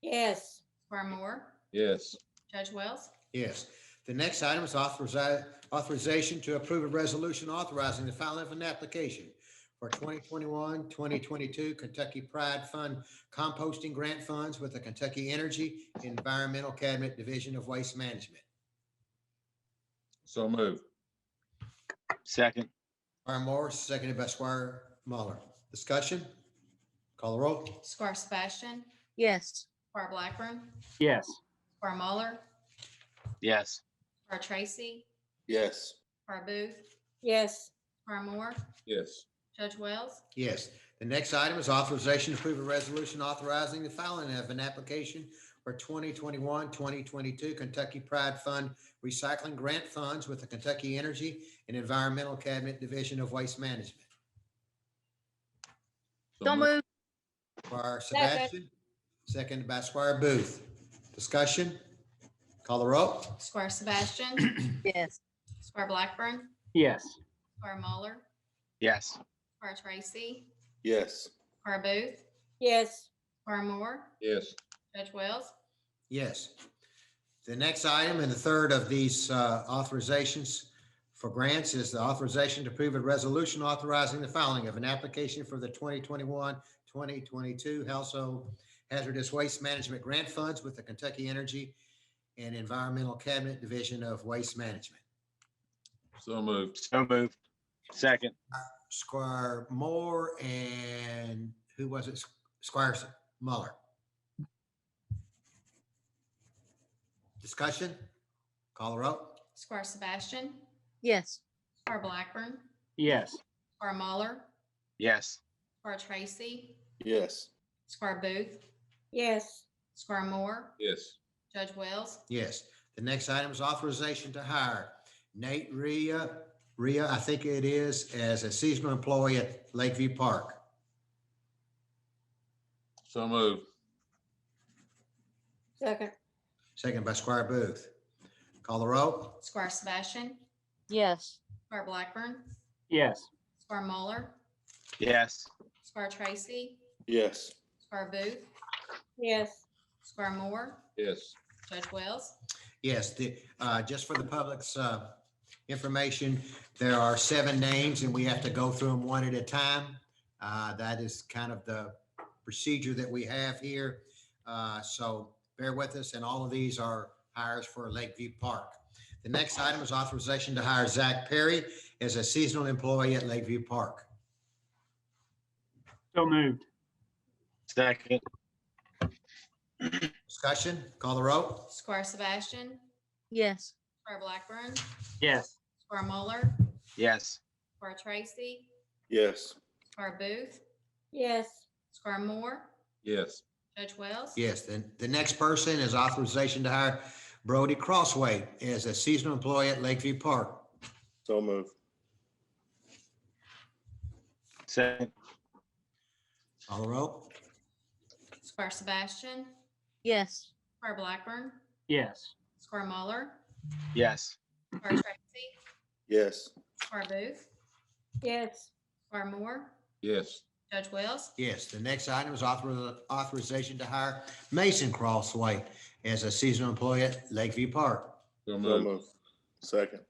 Yes. Squire Moore, Yes. Judge Wells. Yes. The next item is authorization to approve a resolution authorizing the filing of an application for 2021-2022 Kentucky Pride Fund composting grant funds with the Kentucky Energy Environmental Cabinet Division of Waste Management. So moved. Second. Squire Morris, seconded by Squire Muller. Discussion? Call the roll. Squire Sebastian, Yes. Squire Blackburn, Yes. Squire Muller, Yes. Squire Tracy, Yes. Squire Booth, Yes. Squire Moore, Yes. Judge Wells. Yes. The next item is authorization to approve a resolution authorizing the filing of an application for 2021-2022 Kentucky Pride Fund recycling grant funds with the Kentucky Energy and Environmental Cabinet Division of Waste Management. So moved. Squire Sebastian, seconded by Squire Booth. Discussion? Call the roll. Squire Sebastian, Yes. Squire Blackburn, Yes. Squire Muller, Yes. Squire Tracy, Yes. Squire Booth, Yes. Squire Moore, Yes. Judge Wells. Yes. The next item and the third of these authorizations for grants is the authorization to approve a resolution authorizing the filing of an application for the 2021-2022 Household Hazardous Waste Management Grant Funds with the Kentucky Energy and Environmental Cabinet Division of Waste Management. So moved. So moved. Second. Squire Moore and who was it? Squire Muller. Discussion? Call the roll. Squire Sebastian, Yes. Squire Blackburn, Yes. Squire Muller, Yes. Squire Tracy, Yes. Squire Booth, Yes. Squire Moore, Yes. Judge Wells. Yes. The next item is authorization to hire Nate Rhea Rhea, I think it is, as a seasonal employee at Lakeview Park. So moved. Second. Second by Squire Booth. Call the roll. Squire Sebastian, Yes. Squire Blackburn, Yes. Squire Muller, Yes. Squire Tracy, Yes. Squire Booth, Yes. Squire Moore, Yes. Judge Wells. Yes, just for the public's information, there are 7 names and we have to go through them one at a time. That is kind of the procedure that we have here. So bear with us, and all of these are hires for Lakeview Park. The next item is authorization to hire Zach Perry as a seasonal employee at Lakeview Park. So moved. Second. Discussion, call the roll. Squire Sebastian, Yes. Squire Blackburn, Yes. Squire Muller, Yes. Squire Tracy, Yes. Squire Booth, Yes. Squire Moore, Yes. Judge Wells. Yes, then the next person is authorization to hire Brody Crossway as a seasonal employee at Lakeview Park. So moved. Second. Call the roll. Squire Sebastian, Yes. Squire Blackburn, Yes. Squire Muller, Yes. Squire Tracy, Yes. Squire Booth, Yes. Squire Moore, Yes. Judge Wells. Yes, the next item is authorization to hire Mason Crossway as a seasonal employee at Lakeview Park. So So moved. moved. Second.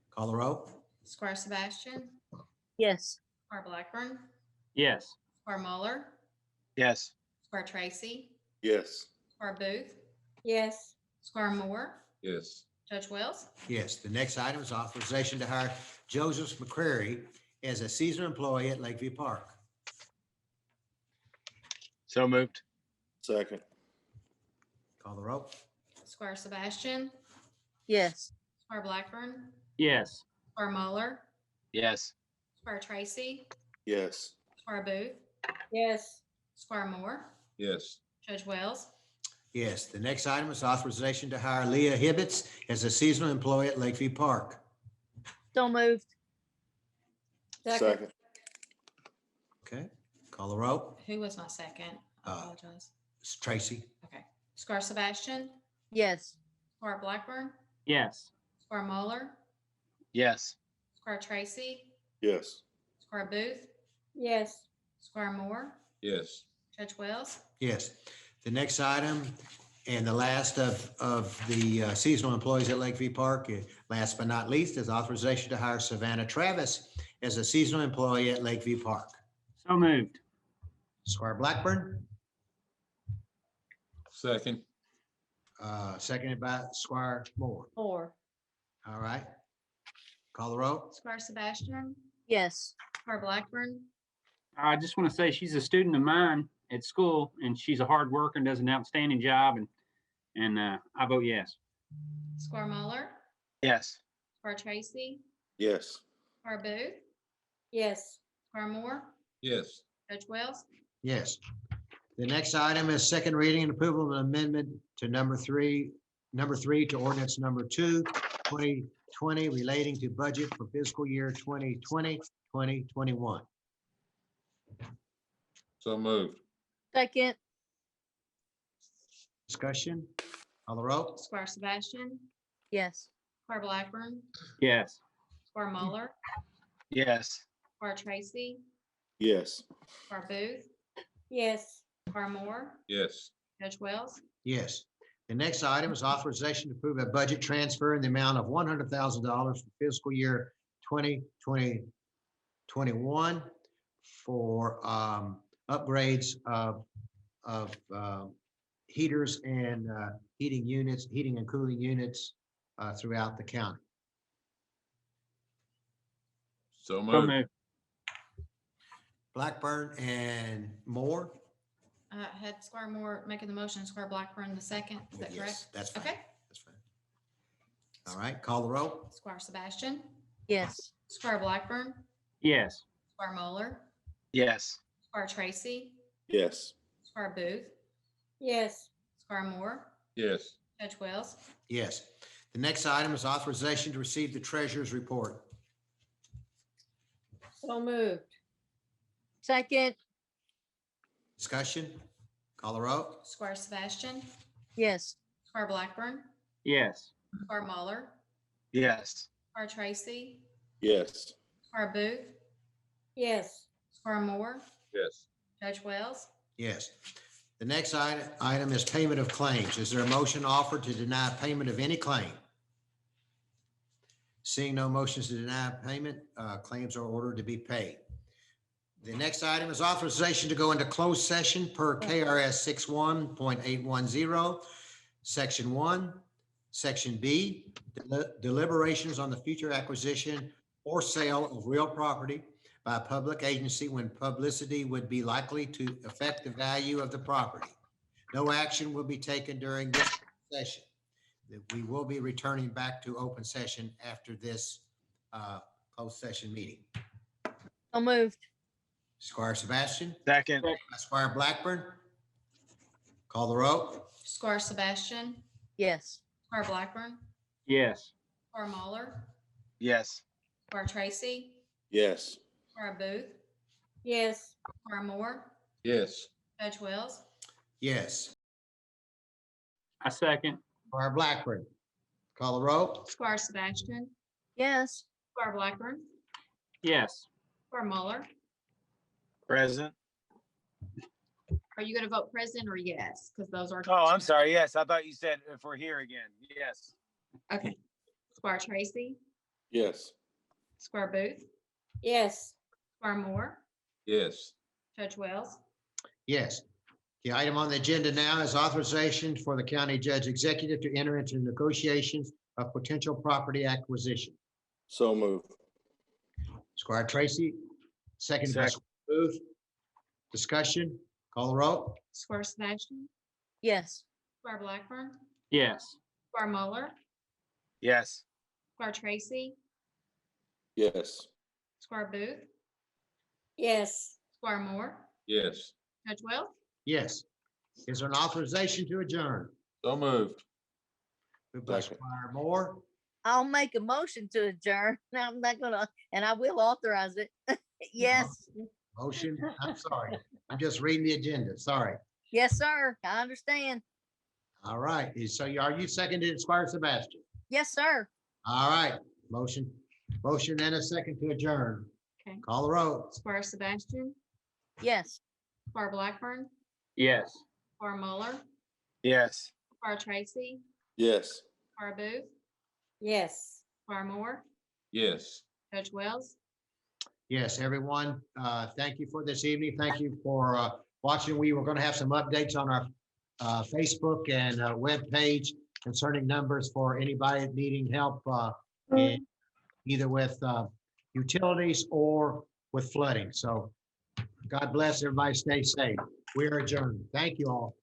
Call the roll. Squire Sebastian, Yes. Squire Blackburn, Yes. Squire Muller, Yes. Squire Tracy, Yes. Squire Booth, Yes. Squire Moore, Yes. Judge Wells. Yes, the next item is authorization to hire Joseph McCrary as a seasonal employee at Lakeview Park. So moved. Second. Call the roll. Squire Sebastian, Yes. Squire Blackburn, Yes. Squire Muller, Yes. Squire Tracy, Yes. Squire Booth, Yes. Squire Moore, Yes. Judge Wells. Yes, the next item is authorization to hire Leah Hibbets as a seasonal employee at Lakeview Park. So moved. Second. Okay, call the roll. Who was my second? I apologize. It's Tracy. Okay. Squire Sebastian, Yes. Squire Blackburn, Yes. Squire Muller, Yes. Squire Tracy, Yes. Squire Booth, Yes. Squire Moore, Yes. Judge Wells. Yes, the next item and the last of the seasonal employees at Lakeview Park, last but not least, is authorization to hire Savannah Travis as a seasonal employee at Lakeview Park. So moved. Squire Blackburn, Second. seconded by Squire Moore. Four. All right. Call the roll. Squire Sebastian, Yes. Squire Blackburn, I just want to say she's a student of mine at school, and she's a hard worker and does an outstanding job, and I vote yes. Squire Muller, Yes. Squire Tracy, Yes. Squire Booth, Yes. Squire Moore, Yes. Judge Wells. Yes. The next item is second reading and approval of an amendment to number three to ordinance number 2, 2020, relating to budget for fiscal year 2020, 2021. So moved. Second. Discussion, call the roll. Squire Sebastian, Yes. Squire Blackburn, Yes. Squire Muller, Yes. Squire Tracy, Yes. Squire Booth, Yes. Squire Moore, Yes. Judge Wells. Yes. The next item is authorization to approve a budget transfer in the amount of $100,000 for fiscal year 2021 for upgrades of heaters and heating and cooling units throughout the county. So So moved. moved. Blackburn and Moore. Had Squire Moore making the motion, Squire Blackburn the second. Is that Yes, correct? that's fine. Okay. That's fine. All right, call the roll. Squire Sebastian, Yes. Squire Blackburn, Yes. Squire Muller, Yes. Squire Tracy, Yes. Squire Booth, Yes. Squire Moore, Yes. Judge Wells. Yes. The next item is authorization to receive the treasurer's report. So moved. Second, Discussion? Call the roll? Squire Sebastian, yes. Squire Blackburn, Yes. Squire Muller, Yes. Squire Tracy, Yes. Squire Booth, Yes. Squire Moore, Yes. Judge Wells. Yes. The next item is payment of claims. Is there a motion offered to deny payment of any claim? Seeing no motions to deny payment, claims are ordered to be paid. The next item is authorization to go into closed session per KRS 61.810, Section 1, Section B, deliberations on the future acquisition or sale of real property by a public agency when publicity would be likely to affect the value of the property. No action will be taken during this session. We will be returning back to open session after this closed session meeting. So moved. Squire Sebastian, Second. Squire Blackburn. Call the roll. Squire Sebastian, Yes. Squire Blackburn, Yes. Squire Muller, Yes. Squire Tracy, Yes. Squire Booth, Yes. Squire Moore, Yes. Judge Wells. Yes. I second. Squire Blackburn. Call the roll. Squire Sebastian, Yes. Squire Blackburn, Yes. Squire Muller. Present. Are you gonna vote present or yes? Because those are. Oh, I'm sorry. Yes, I thought you said if we're here again. Yes. Okay. Squire Tracy, Yes. Squire Booth, Yes. Squire Moore, Yes. Judge Wells. Yes. The item on the agenda now is authorization for the county judge executive to enter into negotiations of potential property acquisition. So move. Squire Tracy, second by Second. Squire Booth. Discussion, call the roll. Squire Sebastian, Yes. Squire Blackburn, Yes. Squire Muller, Yes. Squire Tracy, Yes. Squire Booth, Yes. Squire Moore, Yes. Judge Wells. Yes. Is there an authorization to adjourn? So moved. Moved by Second. Squire Moore, I'll make a motion to adjourn. I'm not gonna, and I will authorize it. Yes. motion, I'm sorry. I'm just reading the agenda, sorry. Yes, sir. I understand. All right, so are you seconded Squire Sebastian? Yes, sir. All right, motion and a second to adjourn. Okay. Call the roll. Squire Sebastian, Yes. Squire Blackburn, Yes. Squire Muller, Yes. Squire Tracy, Yes. Squire Booth, Yes. Squire Moore, Yes. Judge Wells. Yes, everyone, thank you for this evening. Thank you for watching. We were going to have some updates on our Facebook and web page concerning numbers for anybody needing help either with utilities or with flooding. So God bless everybody. Stay safe. We're adjourned. Thank you all.